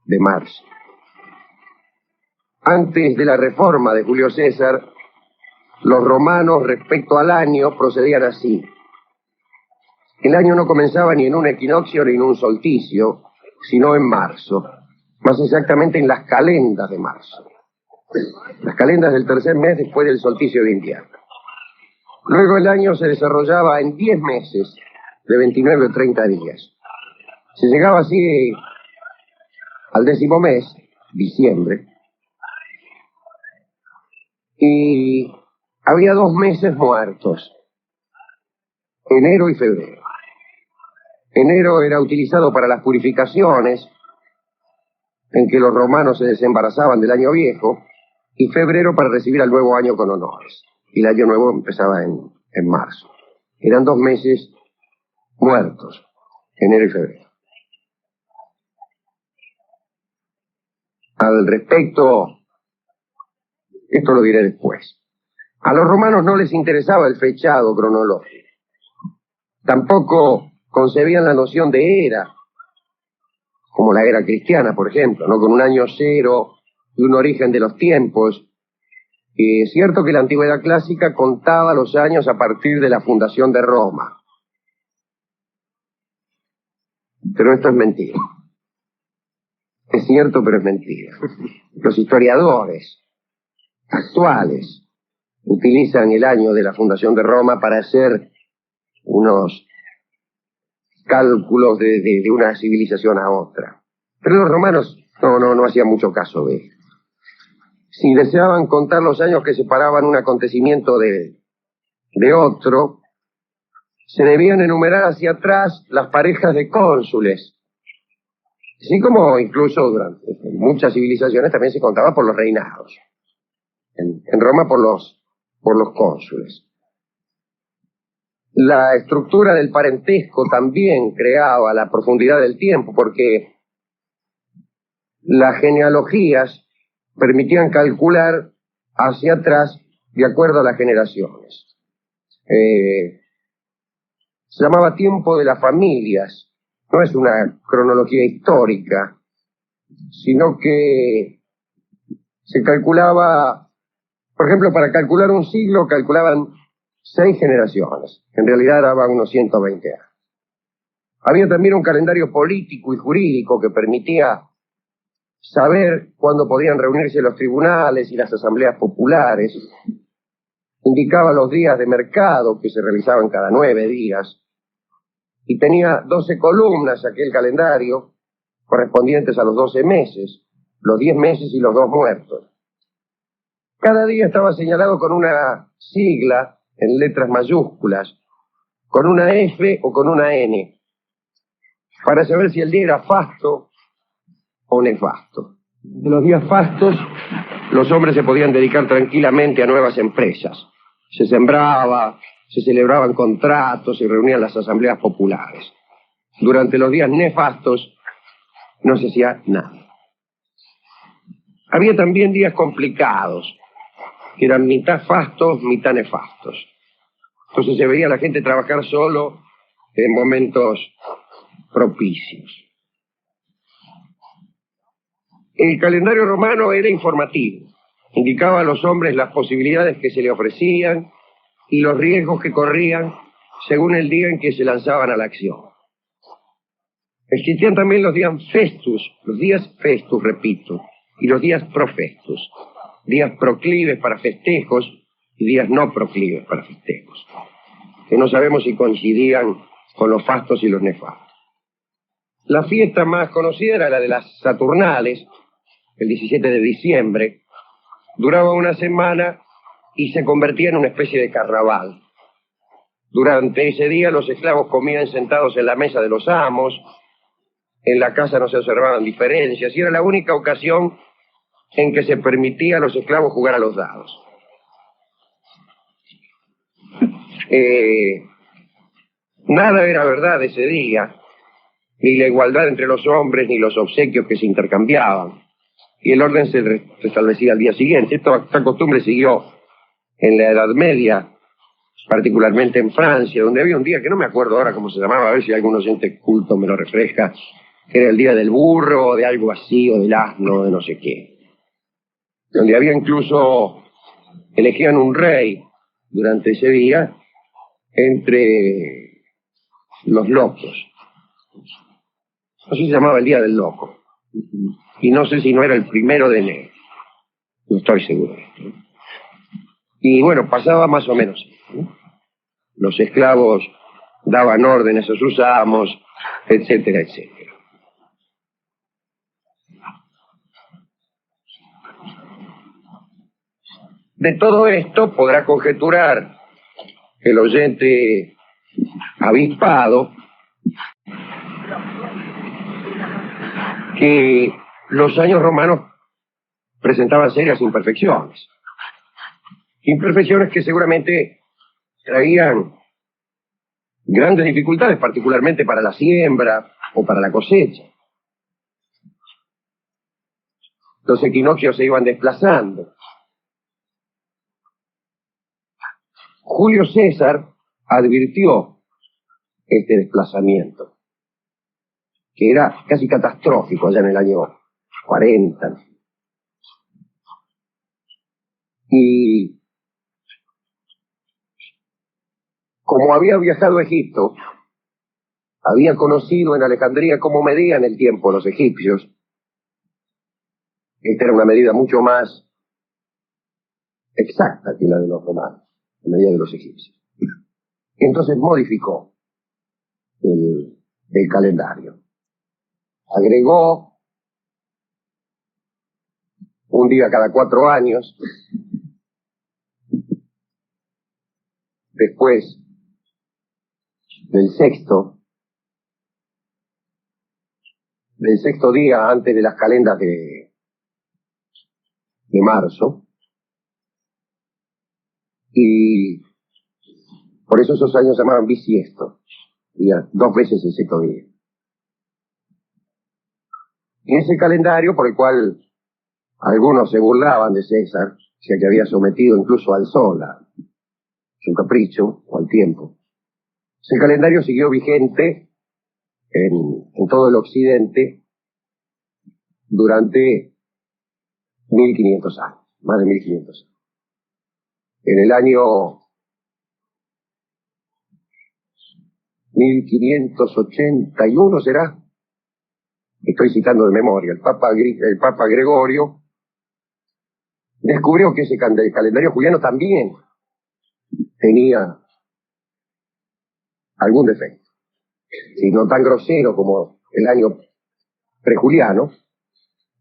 de marzo. Antes de la reforma de Julio César, los romanos respecto al año procedían así. El año no comenzaba ni en un equinoccio ni en un solsticio, sino en marzo, más exactamente en las calendas de marzo. Las calendas del tercer mes después del solsticio de invierno. Luego el año se desarrollaba en 10 meses, de 29 o 30 días. Se llegaba así al 10º mes, diciembre, y había 2 meses muertos, enero y febrero. Enero era utilizado para las purificaciones, en que los romanos se desembarazaban del año viejo, y febrero para recibir al nuevo año con honores. Y el año nuevo empezaba en marzo. Eran 2 meses muertos, enero y febrero. Al respecto, esto lo diré después. A los romanos no les interesaba el fechado cronológico. Tampoco concebían la noción de era, como la era cristiana, por ejemplo, ¿no? Con un año cero y un origen de los tiempos. Es cierto que la antigüedad clásica contaba los años a partir de la fundación de Roma. Pero esto es mentira. Es cierto, pero es mentira. Los historiadores actuales utilizan el año de la fundación de Roma para hacer unos cálculos de una civilización a otra. Pero los romanos no hacían mucho caso de esto. Si deseaban contar los años que separaban un acontecimiento de otro, se debían enumerar hacia atrás las parejas de cónsules. Así como incluso durante muchas civilizaciones también se contaba por los reinados. En Roma por los cónsules. La estructura del parentesco también creaba la profundidad del tiempo, porque las genealogías permitían calcular hacia atrás de acuerdo a las generaciones. Se llamaba tiempo de las familias. No es una cronología histórica, sino que se calculaba, por ejemplo, para calcular un siglo calculaban 6 generaciones. En realidad daban unos 120 años. Había también un calendario político y jurídico que permitía saber cuándo podían reunirse los tribunales y las asambleas populares. Indicaba los días de mercado que se realizaban cada 9 días. Y tenía 12 columnas aquel calendario, correspondientes a los 12 meses, los 10 meses y los 2 muertos. Cada día estaba señalado con una sigla en letras mayúsculas, con una F o con una N, para saber si el día era fasto o nefasto. En los días fastos, los hombres se podían dedicar tranquilamente a nuevas empresas. Se sembraba, se celebraban contratos, se reunían las asambleas populares. Durante los días nefastos no se hacía nada. Había también días complicados, que eran mitad fastos, mitad nefastos. Entonces se veía a la gente trabajar solo en momentos propicios. El calendario romano era informativo. Indicaba a los hombres las posibilidades que se le ofrecían y los riesgos que corrían según el día en que se lanzaban a la acción. Existían también los días festus, repito, y los días profestus, días proclives para festejos y días no proclives para festejos, que no sabemos si coincidían con los fastos y los nefastos. La fiesta más conocida era la de las Saturnales, el 17 de diciembre, duraba una semana y se convertía en una especie de carnaval. Durante ese día los esclavos comían sentados en la mesa de los amos, en la casa no se observaban diferencias, y era la única ocasión en que se permitía a los esclavos jugar a los dados. Nada era verdad ese día, ni la igualdad entre los hombres, ni los obsequios que se intercambiaban, y el orden se restablecía al día siguiente. Esta costumbre siguió en la Edad Media, particularmente en Francia, donde había un día que no me acuerdo ahora cómo se llamaba, a ver si algún oyente culto me lo refresca, que era el día del burro, o de algo así, o del asno, de no sé qué, donde había incluso, elegían un rey durante ese día entre los locos. Así se llamaba el Día del Loco. Y no sé si no era el 1 de enero. No estoy seguro. Y bueno, pasaba más o menos. Los esclavos daban órdenes a sus amos, etcétera, etcétera. De todo esto podrá conjeturar el oyente avispado que los años romanos presentaban serias imperfecciones. Imperfecciones que seguramente traían grandes dificultades, particularmente para la siembra o para la cosecha. Los equinoccios se iban desplazando. Julio César advirtió este desplazamiento, que era casi catastrófico allá en el año 40. Y como había viajado a Egipto, había conocido en Alejandría cómo medían el tiempo los egipcios. Esta era una medida mucho más exacta que la de los romanos, la medida de los egipcios. Entonces modificó el calendario. Agregó un día cada 4 años. Después del sexto día antes de las calendas de marzo, y por eso esos años se llamaban bisiesto, 2 veces el sexto día. Y ese calendario por el cual Algunos se burlaban de César, ya que había sometido incluso al sol a su capricho o al tiempo. Ese calendario siguió vigente en todo el occidente durante 1500 años, más de 1500 años. En el año 1581 será, estoy citando de memoria, el Papa Gregorio descubrió que ese calendario juliano también tenía algún defecto, si no tan grosero como el año prejuliano,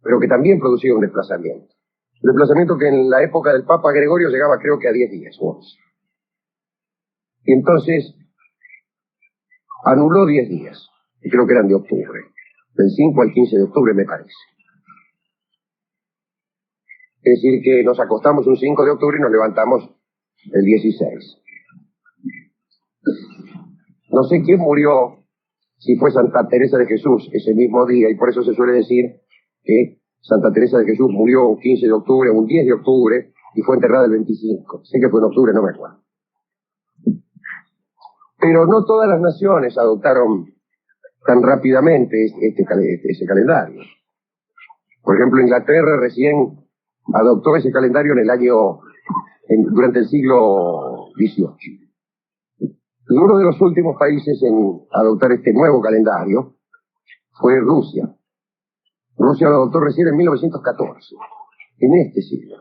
pero que también producía un desplazamiento. Un desplazamiento que en la época del Papa Gregorio llegaba creo que a 10 días o 11. Y entonces anuló 10 días, y creo que eran de octubre, del 5 al 15 de octubre me parece. Es decir, que nos acostamos un 5 de octubre y nos levantamos el 16. No sé quién murió, si fue Santa Teresa de Jesús ese mismo día, y por eso se suele decir que Santa Teresa de Jesús murió un 15 de octubre, un 10 de octubre, y fue enterrada el 25. Sé que fue en octubre, no me acuerdo. Pero no todas las naciones adoptaron tan rápidamente ese calendario. Por ejemplo, Inglaterra recién adoptó ese calendario durante el siglo XVIII. Y uno de los últimos países en adoptar este nuevo calendario fue Rusia. Rusia lo adoptó recién en 1914, en este siglo.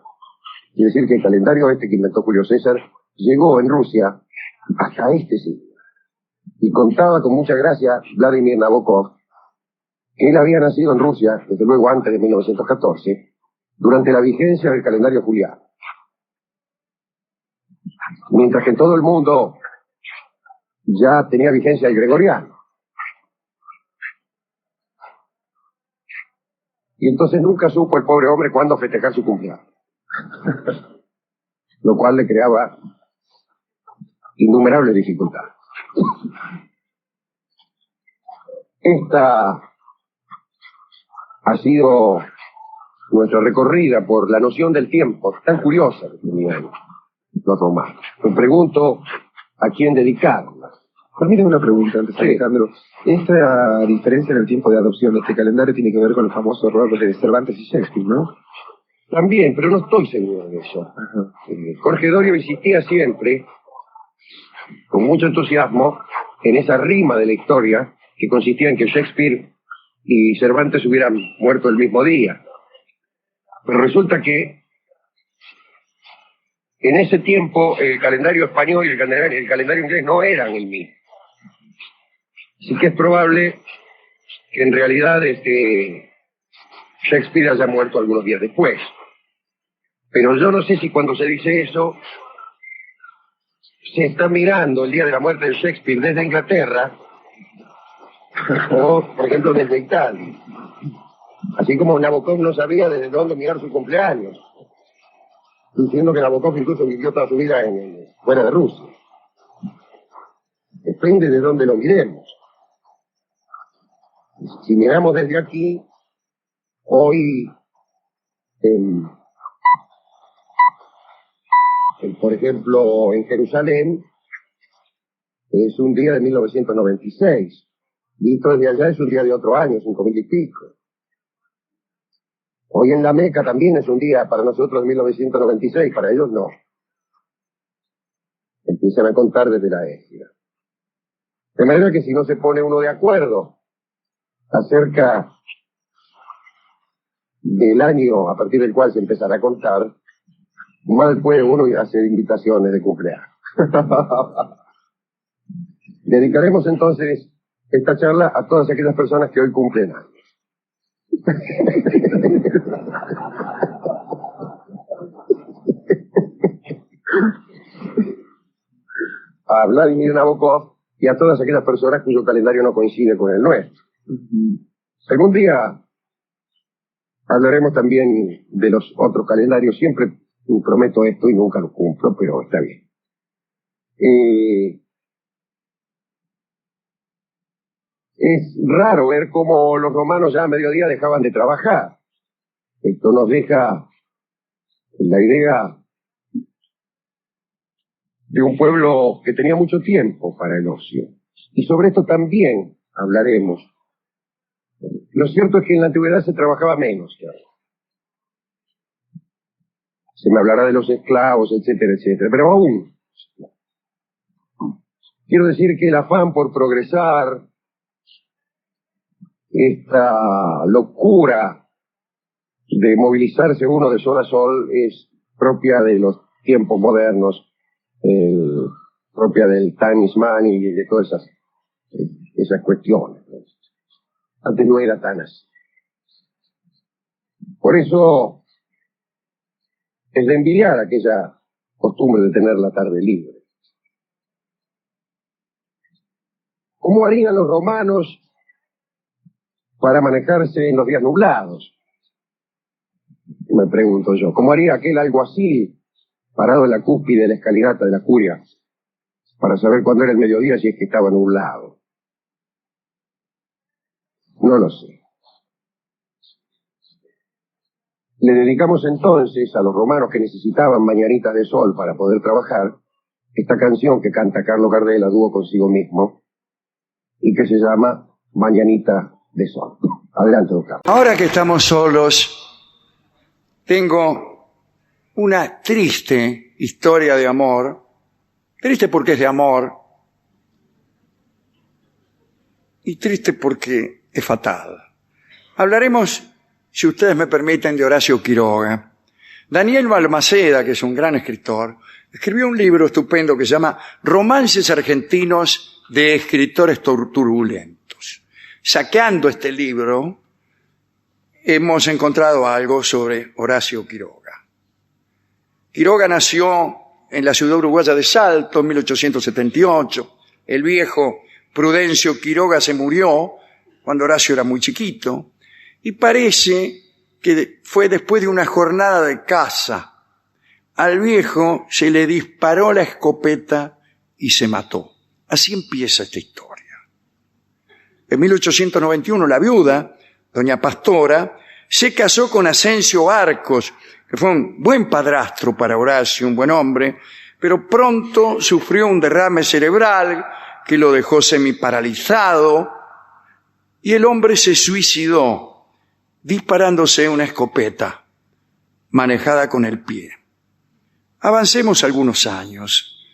Quiere decir que el calendario que inventó Julio César llegó en Rusia hasta este siglo. Y contaba con mucha gracia Vladimir Nabokov, que él había nacido en Rusia, desde luego antes de 1914, durante la vigencia del calendario juliano. Mientras que en todo el mundo ya tenía vigencia el gregoriano. Y entonces nunca supo el pobre hombre cuándo festejar su cumpleaños. Lo cual le creaba innumerables dificultades. Esta ha sido nuestra recorrida por la noción del tiempo, tan curiosa que tenían los romanos. Me pregunto a quién dedicarla.
Permíteme una pregunta antes,
Sí.
Alejandro. Esta diferencia en el tiempo de adopción de este calendario tiene que ver con el famoso error de Cervantes y Shakespeare, ¿no?
También, pero no estoy seguro de eso. Jorge Dorio insistía siempre, con mucho entusiasmo, en esa rima de la historia que consistía en que Shakespeare y Cervantes hubieran muerto el mismo día. Pero resulta que en ese tiempo el calendario español y el calendario inglés no eran el mismo. Así que es probable que en realidad Shakespeare haya muerto algunos días después. Pero yo no sé si cuando se dice eso se está mirando el día de la muerte de Shakespeare desde Inglaterra o, por ejemplo, desde Italia. Así como Nabokov no sabía desde dónde mirar su cumpleaños. Diciendo que Nabokov incluso vivió toda su vida fuera de Rusia. Depende de dónde lo miremos. Si miramos desde aquí, hoy, por ejemplo, en Jerusalén, es un día de 1996. Visto desde allá es un día de otro año, 5000 y pico. Hoy en la Meca también es un día para nosotros de 1996, para ellos no. Empiezan a contar desde la égira. De manera que si no se pone uno de acuerdo acerca del año a partir del cual se empezará a contar, mal puede uno hacer invitaciones de cumpleaños. Dedicaremos entonces esta charla a todas aquellas personas que hoy cumplen años. A Vladimir Nabokov y a todas aquellas personas cuyo calendario no coincide con el nuestro. Algún día hablaremos también de los otros calendarios. Siempre prometo esto y nunca lo cumplo, pero está bien. Es raro ver cómo los romanos ya a mediodía dejaban de trabajar. Esto nos deja la idea de un pueblo que tenía mucho tiempo para el ocio. Y sobre esto también hablaremos. Lo cierto es que en la antigüedad se trabajaba menos que ahora. Se me hablará de los esclavos, etcétera, etcétera. Pero aún, quiero decir que el afán por progresar, esta locura de movilizarse uno de sol a sol, es propia de los tiempos modernos, propia del time is money y de todas esas cuestiones. Antes no era tan así. Por eso es de envidiar aquella costumbre de tener la tarde libre. ¿Cómo harían los romanos para manejarse en los días nublados? Me pregunto yo. ¿Cómo haría aquel alguacil parado en la cúspide de la escalinata de la curia para saber cuándo era el mediodía si es que estaba nublado? No lo sé. Le dedicamos entonces a los romanos que necesitaban mañanitas de sol para poder trabajar esta canción que canta Carlos Gardel a dúo consigo mismo y que se llama Mañanita de Sol. Adelante, doctor.
Ahora que estamos solos, tengo una triste historia de amor. Triste porque es de amor y triste porque es fatal. Hablaremos, si ustedes me permiten, de Horacio Quiroga. Daniel Balmaceda, que es un gran escritor, escribió un libro estupendo que se llama Romances argentinos de escritores turbulentos. Saqueando este libro, hemos encontrado algo sobre Horacio Quiroga. Quiroga nació en la ciudad uruguaya de Salto en 1878. El viejo Prudencio Quiroga se murió cuando Horacio era muy chiquito, y parece que fue después de una jornada de caza. Al viejo se le disparó la escopeta y se mató. Así empieza esta historia. En 1891 la viuda, doña Pastora, se casó con Asensio Arcos, que fue un buen padrastro para Horacio, un buen hombre, pero pronto sufrió un derrame cerebral que lo dejó semiparalizado y el hombre se suicidó disparándose una escopeta manejada con el pie. Avancemos algunos años.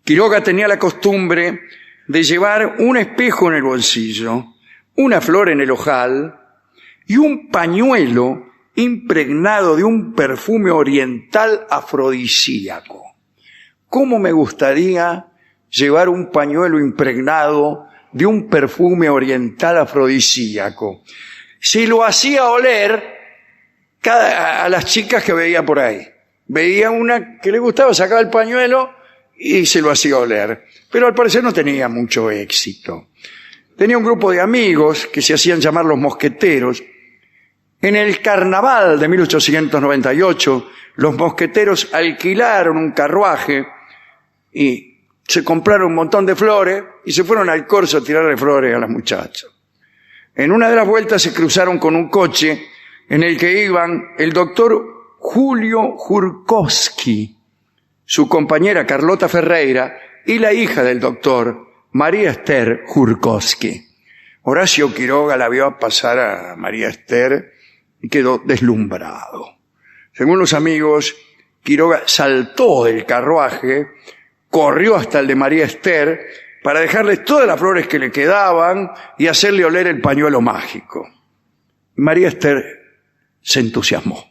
Quiroga tenía la costumbre de llevar un espejo en el bolsillo, una flor en el ojal y un pañuelo impregnado de un perfume oriental afrodisíaco. ¿Cómo me gustaría llevar un pañuelo impregnado de un perfume oriental afrodisíaco? Se lo hacía oler a las chicas que veía por ahí. Veía una que le gustaba, sacaba el pañuelo y se lo hacía oler. Pero al parecer no tenía mucho éxito. Tenía un grupo de amigos que se hacían llamar los mosqueteros. En el carnaval de 1898, los mosqueteros alquilaron un carruaje y se compraron un montón de flores y se fueron al corso a tirarle flores a las muchachas. En una de las vueltas se cruzaron con un coche en el que iban el doctor Julio Jurkowski, su compañera Carlota Ferreira y la hija del doctor, María Esther Jurkowski. Horacio Quiroga la vio pasar a María Esther y quedó deslumbrado. Según los amigos, Quiroga saltó del carruaje, corrió hasta el de María Esther para dejarle todas las flores que le quedaban y hacerle oler el pañuelo mágico. María Esther se entusiasmó.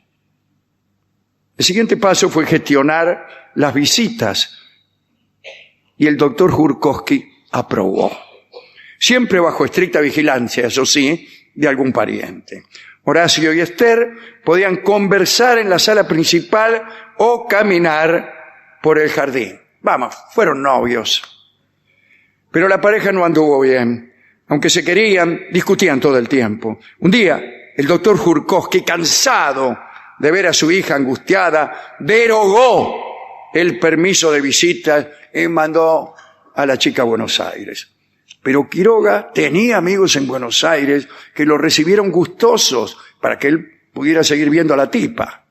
El siguiente paso fue gestionar las visitas y el doctor Jurkowski aprobó. Siempre bajo estricta vigilancia, eso sí, de algún pariente. Horacio y Esther podían conversar en la sala principal o caminar por el jardín. Vamos, fueron novios. Pero la pareja no anduvo bien. Aunque se querían, discutían todo el tiempo. Un día, el doctor Jurkowski, cansado de ver a su hija angustiada, derogó el permiso de visita y mandó a la chica a Buenos Aires. Pero Quiroga tenía amigos en Buenos Aires que lo recibieron gustosos para que él pudiera seguir viendo a la tipa.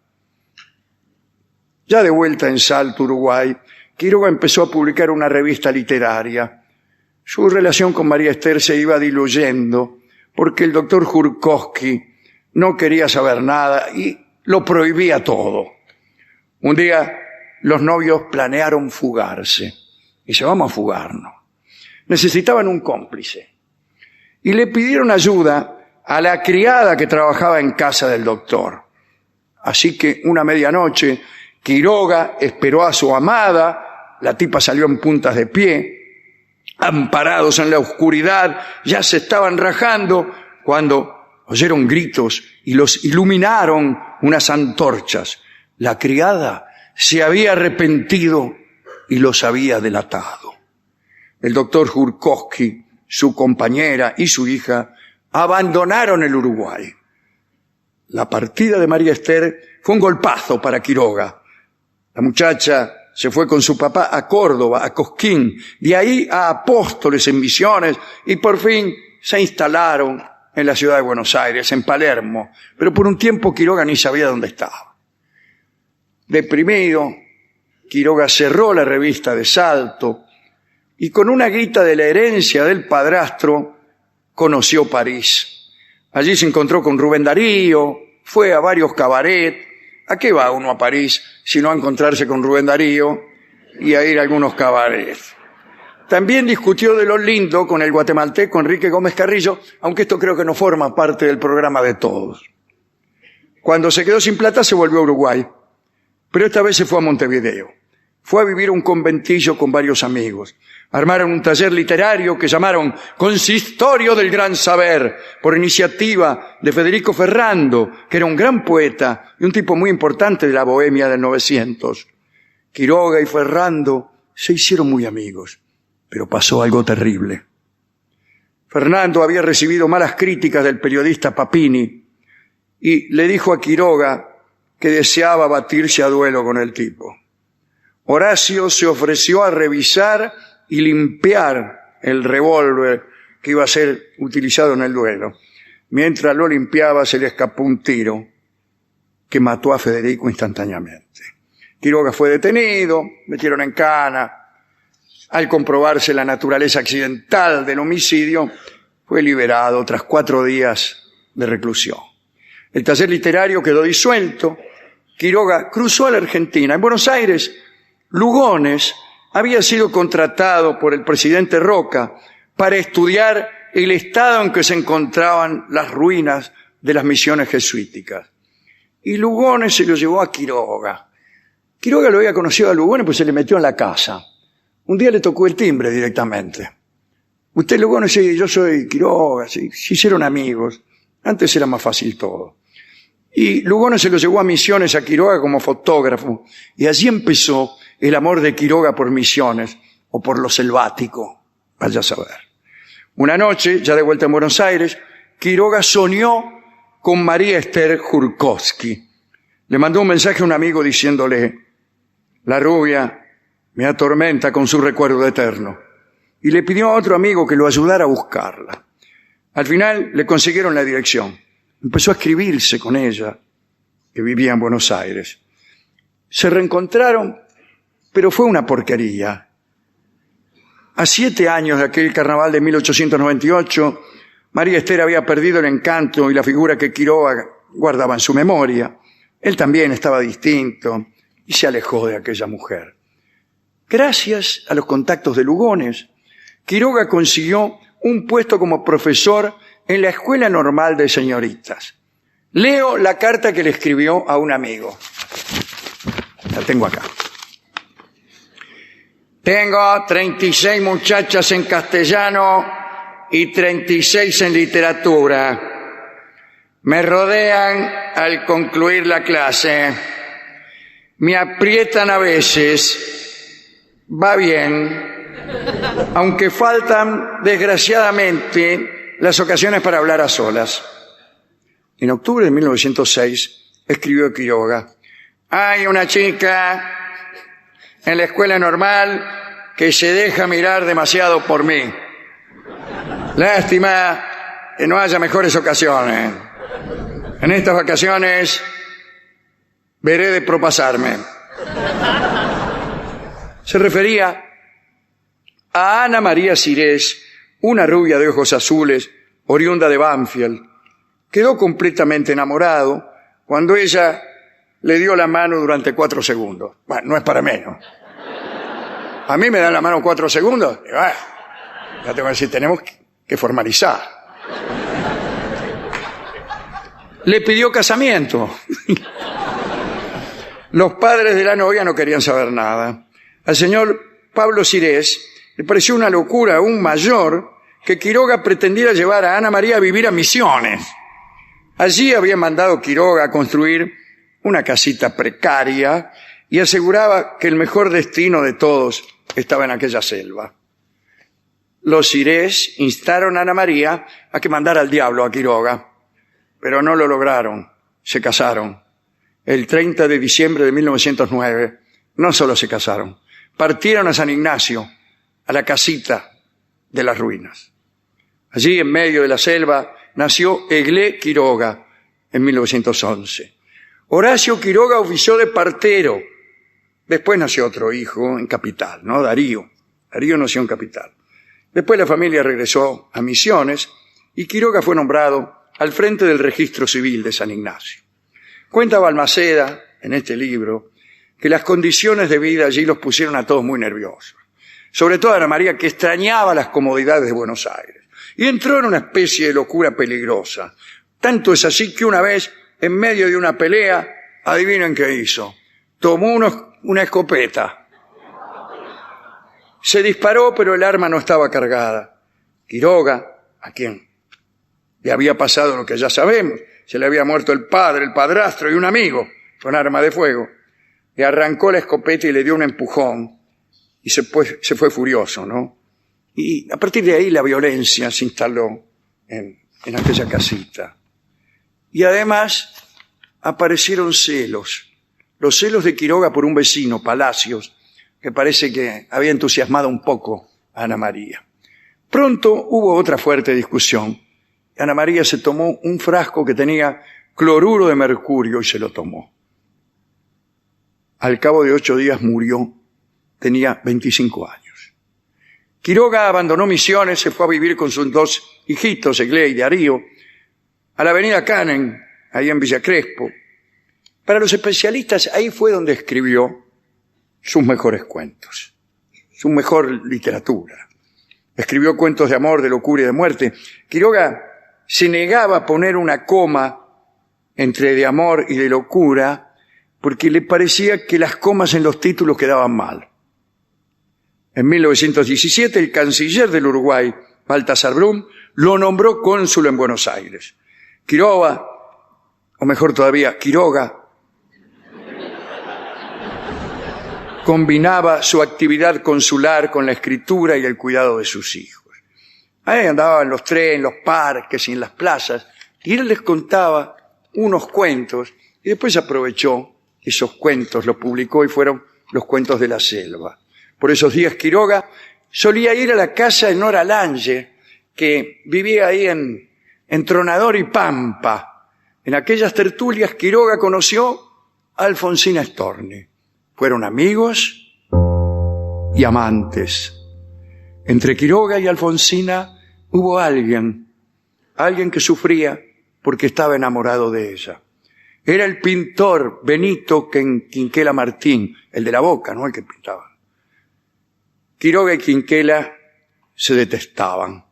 Ya de vuelta en Salto, Uruguay, Quiroga empezó a publicar una revista literaria. Su relación con María Esther se iba diluyendo porque el doctor Jurkowski no quería saber nada y lo prohibía todo. Un día los novios planearon fugarse. Dice, vamos a fugarnos. Necesitaban un cómplice. Y le pidieron ayuda a la criada que trabajaba en casa del doctor. Así que una medianoche, Quiroga esperó a su amada, la tipa salió en puntas de pie, amparados en la oscuridad, ya se estaban rajando, cuando oyeron gritos y los iluminaron unas antorchas. La criada se había arrepentido y los había delatado. El doctor Jurkowski, su compañera y su hija abandonaron el Uruguay. La partida de María Esther fue un golpazo para Quiroga. La muchacha se fue con su papá a Córdoba, a Cosquín, de ahí a Apóstoles en Misiones, y por fin se instalaron en la ciudad de Buenos Aires, en Palermo. Pero por un tiempo Quiroga ni sabía dónde estaba. Deprimido, Quiroga cerró la revista de Salto y con una guita de la herencia del padrastro conoció París. Allí se encontró con Rubén Darío, fue a varios cabarets. ¿A qué va uno a París si no a encontrarse con Rubén Darío y a ir a algunos cabarets? También discutió de lo lindo con el guatemalteco Enrique Gómez Carrillo, aunque esto creo que no forma parte del programa de todos. Cuando se quedó sin plata se volvió a Uruguay, pero esta vez se fue a Montevideo. Fue a vivir a un conventillo con varios amigos. Armaron un taller literario que llamaron Consistorio del Gran Saber, por iniciativa de Federico Ferrando, que era un gran poeta y un tipo muy importante de la bohemia del 900. Quiroga y Ferrando se hicieron muy amigos, pero pasó algo terrible. Fernando había recibido malas críticas del periodista Papini y le dijo a Quiroga que deseaba batirse a duelo con el tipo. Horacio se ofreció a revisar y limpiar el revólver que iba a ser utilizado en el duelo. Mientras lo limpiaba se le escapó un tiro que mató a Federico instantáneamente. Quiroga fue detenido, metieron en cana. Al comprobarse la naturaleza accidental del homicidio, fue liberado tras 4 días de reclusión. El taller literario quedó disuelto. Quiroga cruzó a la Argentina. En Buenos Aires, Lugones había sido contratado por el presidente Roca para estudiar el estado en que se encontraban las ruinas de las misiones jesuíticas. Y Lugones se lo llevó a Quiroga. Quiroga lo había conocido a Lugones, pues se le metió en la casa. Un día le tocó el timbre directamente. Usted Lugones, sí, yo soy Quiroga, sí, se hicieron amigos. Antes era más fácil todo. Y Lugones se lo llevó a Misiones a Quiroga como fotógrafo. Y allí empezó el amor de Quiroga por Misiones, o por lo selvático, vaya a saber. Una noche, ya de vuelta en Buenos Aires, Quiroga soñó con María Esther Jurkowski. Le mandó un mensaje a un amigo diciéndole, la rubia me atormenta con su recuerdo eterno. Y le pidió a otro amigo que lo ayudara a buscarla. Al final le consiguieron la dirección. Empezó a escribirse con ella, que vivía en Buenos Aires. Se reencontraron, pero fue una porquería. A 7 años de aquel carnaval de 1898, María Esther había perdido el encanto y la figura que Quiroga guardaba en su memoria. Él también estaba distinto y se alejó de aquella mujer. Gracias a los contactos de Lugones, Quiroga consiguió un puesto como profesor en la Escuela Normal de Señoritas. Leo la carta que le escribió a un amigo. La tengo acá. Tengo 36 muchachas en castellano y 36 en literatura. Me rodean al concluir la clase. Me aprietan a veces. Va bien. Aunque faltan, desgraciadamente, las ocasiones para hablar a solas. En octubre de 1906 escribió Quiroga: hay una chica en la escuela normal que se deja mirar demasiado por mí. Lástima que no haya mejores ocasiones. En estas vacaciones veré de propasarme. Se refería a Ana María Sirés, una rubia de ojos azules, oriunda de Banfield. Quedó completamente enamorado cuando ella le dio la mano durante 4 segundos. Bueno, no es para menos. A mí me dan la mano 4 segundos, y bueno, ya tengo que decir, tenemos que formalizar. Le pidió casamiento. Los padres de la novia no querían saber nada. Al señor Pablo Sirés le pareció una locura aún mayor que Quiroga pretendiera llevar a Ana María a vivir a Misiones. Allí había mandado Quiroga a construir una casita precaria y aseguraba que el mejor destino de todos estaba en aquella selva. Los Sirés instaron a Ana María a que mandara al diablo a Quiroga, pero no lo lograron. Se casaron. El 30 de diciembre de 1909, no solo se casaron, partieron a San Ignacio, a la casita de las ruinas. Allí, en medio de la selva, nació Eglé Quiroga en 1911. Horacio Quiroga ofició de partero. Después nació otro hijo en Capital, ¿no? Darío. Darío nació en Capital. Después la familia regresó a Misiones y Quiroga fue nombrado al frente del registro civil de San Ignacio. Cuenta Balmaceda, en este libro, que las condiciones de vida allí los pusieron a todos muy nerviosos. Sobre todo a Ana María, que extrañaba las comodidades de Buenos Aires. Y entró en una especie de locura peligrosa. Tanto es así que una vez, en medio de una pelea, adivinen qué hizo. Tomó una escopeta. Se disparó, pero el arma no estaba cargada. Quiroga, a quien le había pasado lo que ya sabemos, se le había muerto el padre, el padrastro y un amigo con arma de fuego, le arrancó la escopeta y le dio un empujón y se fue furioso, ¿no? Y a partir de ahí la violencia se instaló en aquella casita. Y además aparecieron celos. Los celos de Quiroga por un vecino, Palacios, que parece que había entusiasmado un poco a Ana María. Pronto hubo otra fuerte discusión. Ana María se tomó un frasco que tenía cloruro de mercurio y se lo tomó. Al cabo de 8 días murió. Tenía 25 años. Quiroga abandonó Misiones, se fue a vivir con sus 2 hijitos, Eglé y Darío, a la avenida Canen, ahí en Villa Crespo. Para los especialistas, ahí fue donde escribió sus mejores cuentos, su mejor literatura. Escribió cuentos de amor, de locura y de muerte. Quiroga se negaba a poner una coma entre de amor y de locura porque le parecía que las comas en los títulos quedaban mal. En 1917, el canciller del Uruguay, Baltasar Brum, lo nombró cónsul en Buenos Aires. Quiroga, o mejor todavía, Quiroga, combinaba su actividad consular con la escritura y el cuidado de sus hijos. Ahí andaba en los trenes, en los parques y en las plazas, y él les contaba unos cuentos, y después aprovechó esos cuentos, los publicó y fueron los cuentos de la selva. Por esos días Quiroga solía ir a la casa de Nora Lange, que vivía ahí en Tronador y Pampa. En aquellas tertulias Quiroga conoció a Alfonsina Storni. Fueron amigos y amantes. Entre Quiroga y Alfonsina hubo alguien que sufría porque estaba enamorado de ella. Era el pintor Benito Quinquela Martín, el de la Boca, ¿no? El que pintaba. Quiroga y Quinquela se detestaban.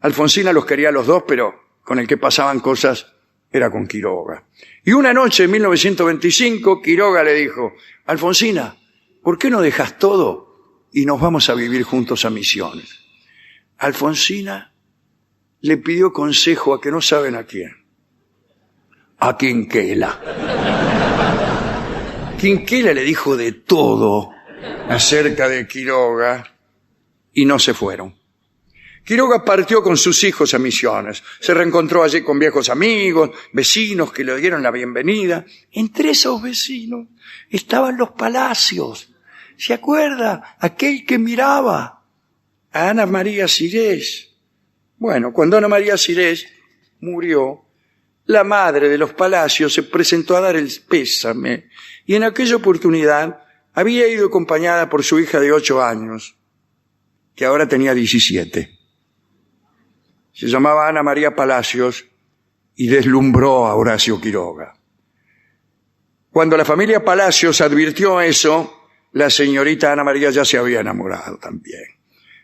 Alfonsina los quería a los dos, pero con el que pasaban cosas era con Quiroga. Y una noche en 1925, Quiroga le dijo: Alfonsina, ¿por qué no dejas todo y nos vamos a vivir juntos a Misiones? Alfonsina le pidió consejo a que no saben a quién. A Quinquela. Quinquela le dijo de todo acerca de Quiroga y no se fueron. Quiroga partió con sus hijos a Misiones. Se reencontró allí con viejos amigos, vecinos que le dieron la bienvenida. Entre esos vecinos estaban los Palacios. ¿Se acuerda? Aquel que miraba a Ana María Sirés. Bueno, cuando Ana María Sirés murió, la madre de los Palacios se presentó a dar el pésame y en aquella oportunidad había ido acompañada por su hija de 8 años, que ahora tenía 17. Se llamaba Ana María Palacios y deslumbró a Horacio Quiroga. Cuando la familia Palacios advirtió eso, la señorita Ana María ya se había enamorado también.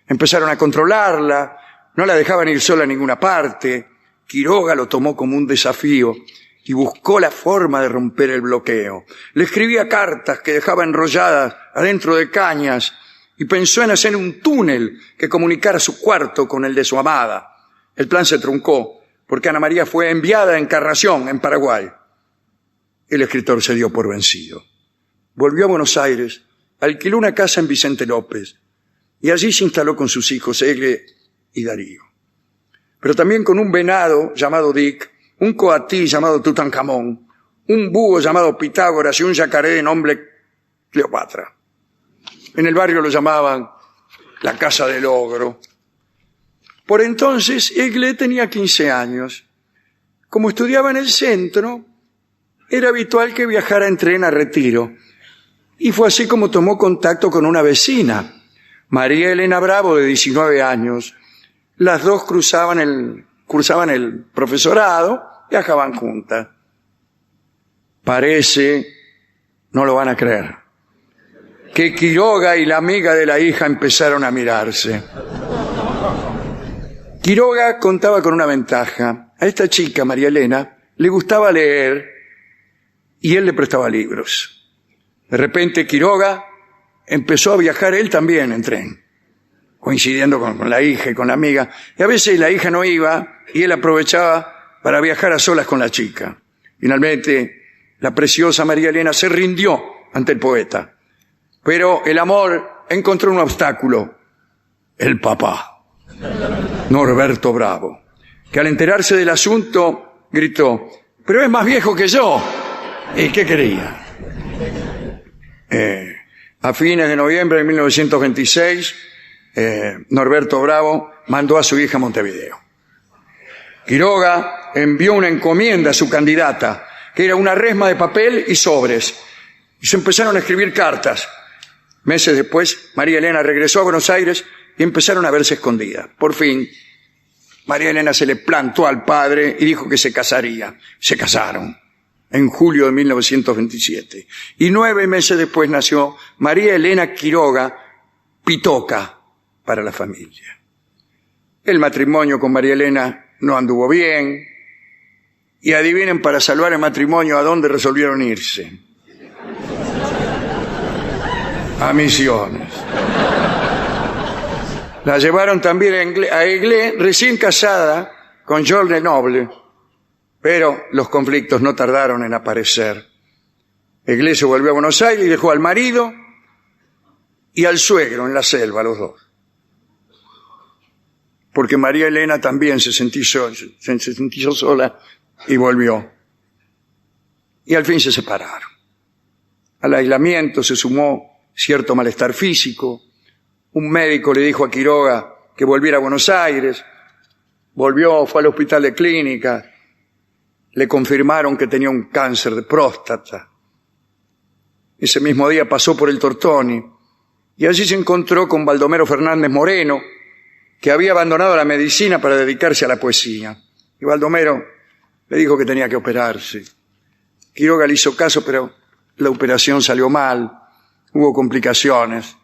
Empezaron a controlarla, no la dejaban ir sola a ninguna parte. Quiroga lo tomó como un desafío y buscó la forma de romper el bloqueo. Le escribía cartas que dejaba enrolladas adentro de cañas y pensó en hacer un túnel que comunicara su cuarto con el de su amada. El plan se truncó porque Ana María fue enviada a Encarnación, en Paraguay. El escritor se dio por vencido. Volvió a Buenos Aires, alquiló una casa en Vicente López y allí se instaló con sus hijos Egle y Darío. Pero también con un venado llamado Dick, un coatí llamado Tutankamón, un búho llamado Pitágoras y un yacaré de nombre Cleopatra. En el barrio lo llamaban la Casa del Ogro. Por entonces, Egle tenía 15 años. Como estudiaba en el centro, era habitual que viajara en tren a Retiro. Y fue así como tomó contacto con una vecina, María Elena Bravo, de 19 años. Las dos cursaban el profesorado, viajaban juntas. Parece, no lo van a creer, que Quiroga y la amiga de la hija empezaron a mirarse. Quiroga contaba con una ventaja. A esta chica, María Elena, le gustaba leer y él le prestaba libros. De repente Quiroga empezó a viajar él también en tren, coincidiendo con la hija y con la amiga. Y a veces la hija no iba y él aprovechaba para viajar a solas con la chica. Finalmente, la preciosa María Elena se rindió ante el poeta. Pero el amor encontró un obstáculo: el papá, Norberto Bravo, que al enterarse del asunto gritó: «Pero es más viejo que yo». ¿Y qué quería? A fines de noviembre de 1926, Norberto Bravo mandó a su hija a Montevideo. Quiroga envió una encomienda a su candidata, que era una resma de papel y sobres, y se empezaron a escribir cartas. Meses después, María Elena regresó a Buenos Aires y empezaron a verse escondidas. Por fin, María Elena se le plantó al padre y dijo que se casaría. Se casaron en julio de 1927. Y 9 meses después nació María Elena Quiroga, Pitoca para la familia. El matrimonio con María Elena no anduvo bien. Y adivinen, para salvar el matrimonio, ¿a dónde resolvieron irse? A Misiones. La llevaron también a Egle, recién casada con George Lenoble, pero los conflictos no tardaron en aparecer. Egle se volvió a Buenos Aires y dejó al marido y al suegro en la selva, los dos. Porque María Elena también se sintió sola y volvió. Y al fin se separaron. Al aislamiento se sumó cierto malestar físico. Un médico le dijo a Quiroga que volviera a Buenos Aires. Volvió, fue al hospital de clínica. Le confirmaron que tenía un cáncer de próstata. Ese mismo día pasó por el Tortoni y allí se encontró con Baldomero Fernández Moreno, que había abandonado la medicina para dedicarse a la poesía. Y Baldomero le dijo que tenía que operarse. Quiroga le hizo caso, pero la operación salió mal. Hubo complicaciones.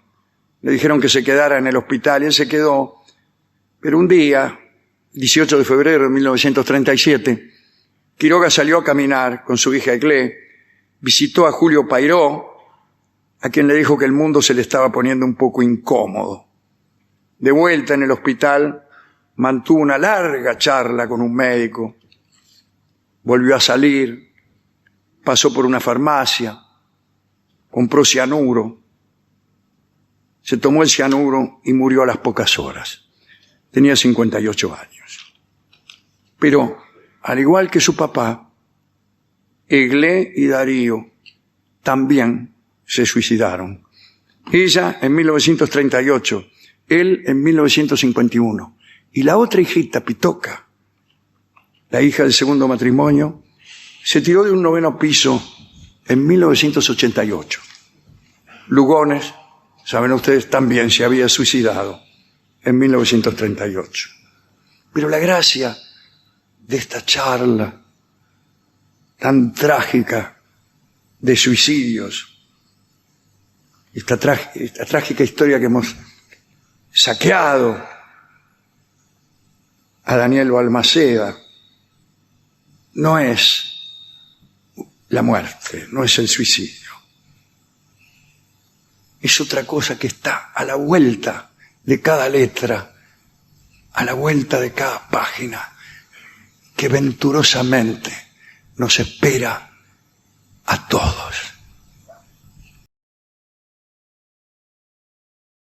Le dijeron que se quedara en el hospital y él se quedó. Pero un día, 18 de febrero de 1937, Quiroga salió a caminar con su hija Egle, visitó a Julio Pairó, a quien le dijo que el mundo se le estaba poniendo un poco incómodo. De vuelta en el hospital, mantuvo una larga charla con un médico. Volvió a salir, pasó por una farmacia, compró cianuro, se tomó el cianuro y murió a las pocas horas. Tenía 58 años. Pero, al igual que su papá, Egle y Darío también se suicidaron. Ella en 1938, él en 1951. Y la otra hijita, Pitoca, la hija del segundo matrimonio, se tiró de un 9º piso en 1988. Lugones, saben ustedes, también se había suicidado en 1938. Pero la gracia de esta charla tan trágica de suicidios, esta trágica historia que hemos saqueado a Daniel Balmaceda, no es la muerte, no es el suicidio. Es otra cosa que está a la vuelta de cada letra, a la vuelta de cada página, que venturosamente nos espera a todos.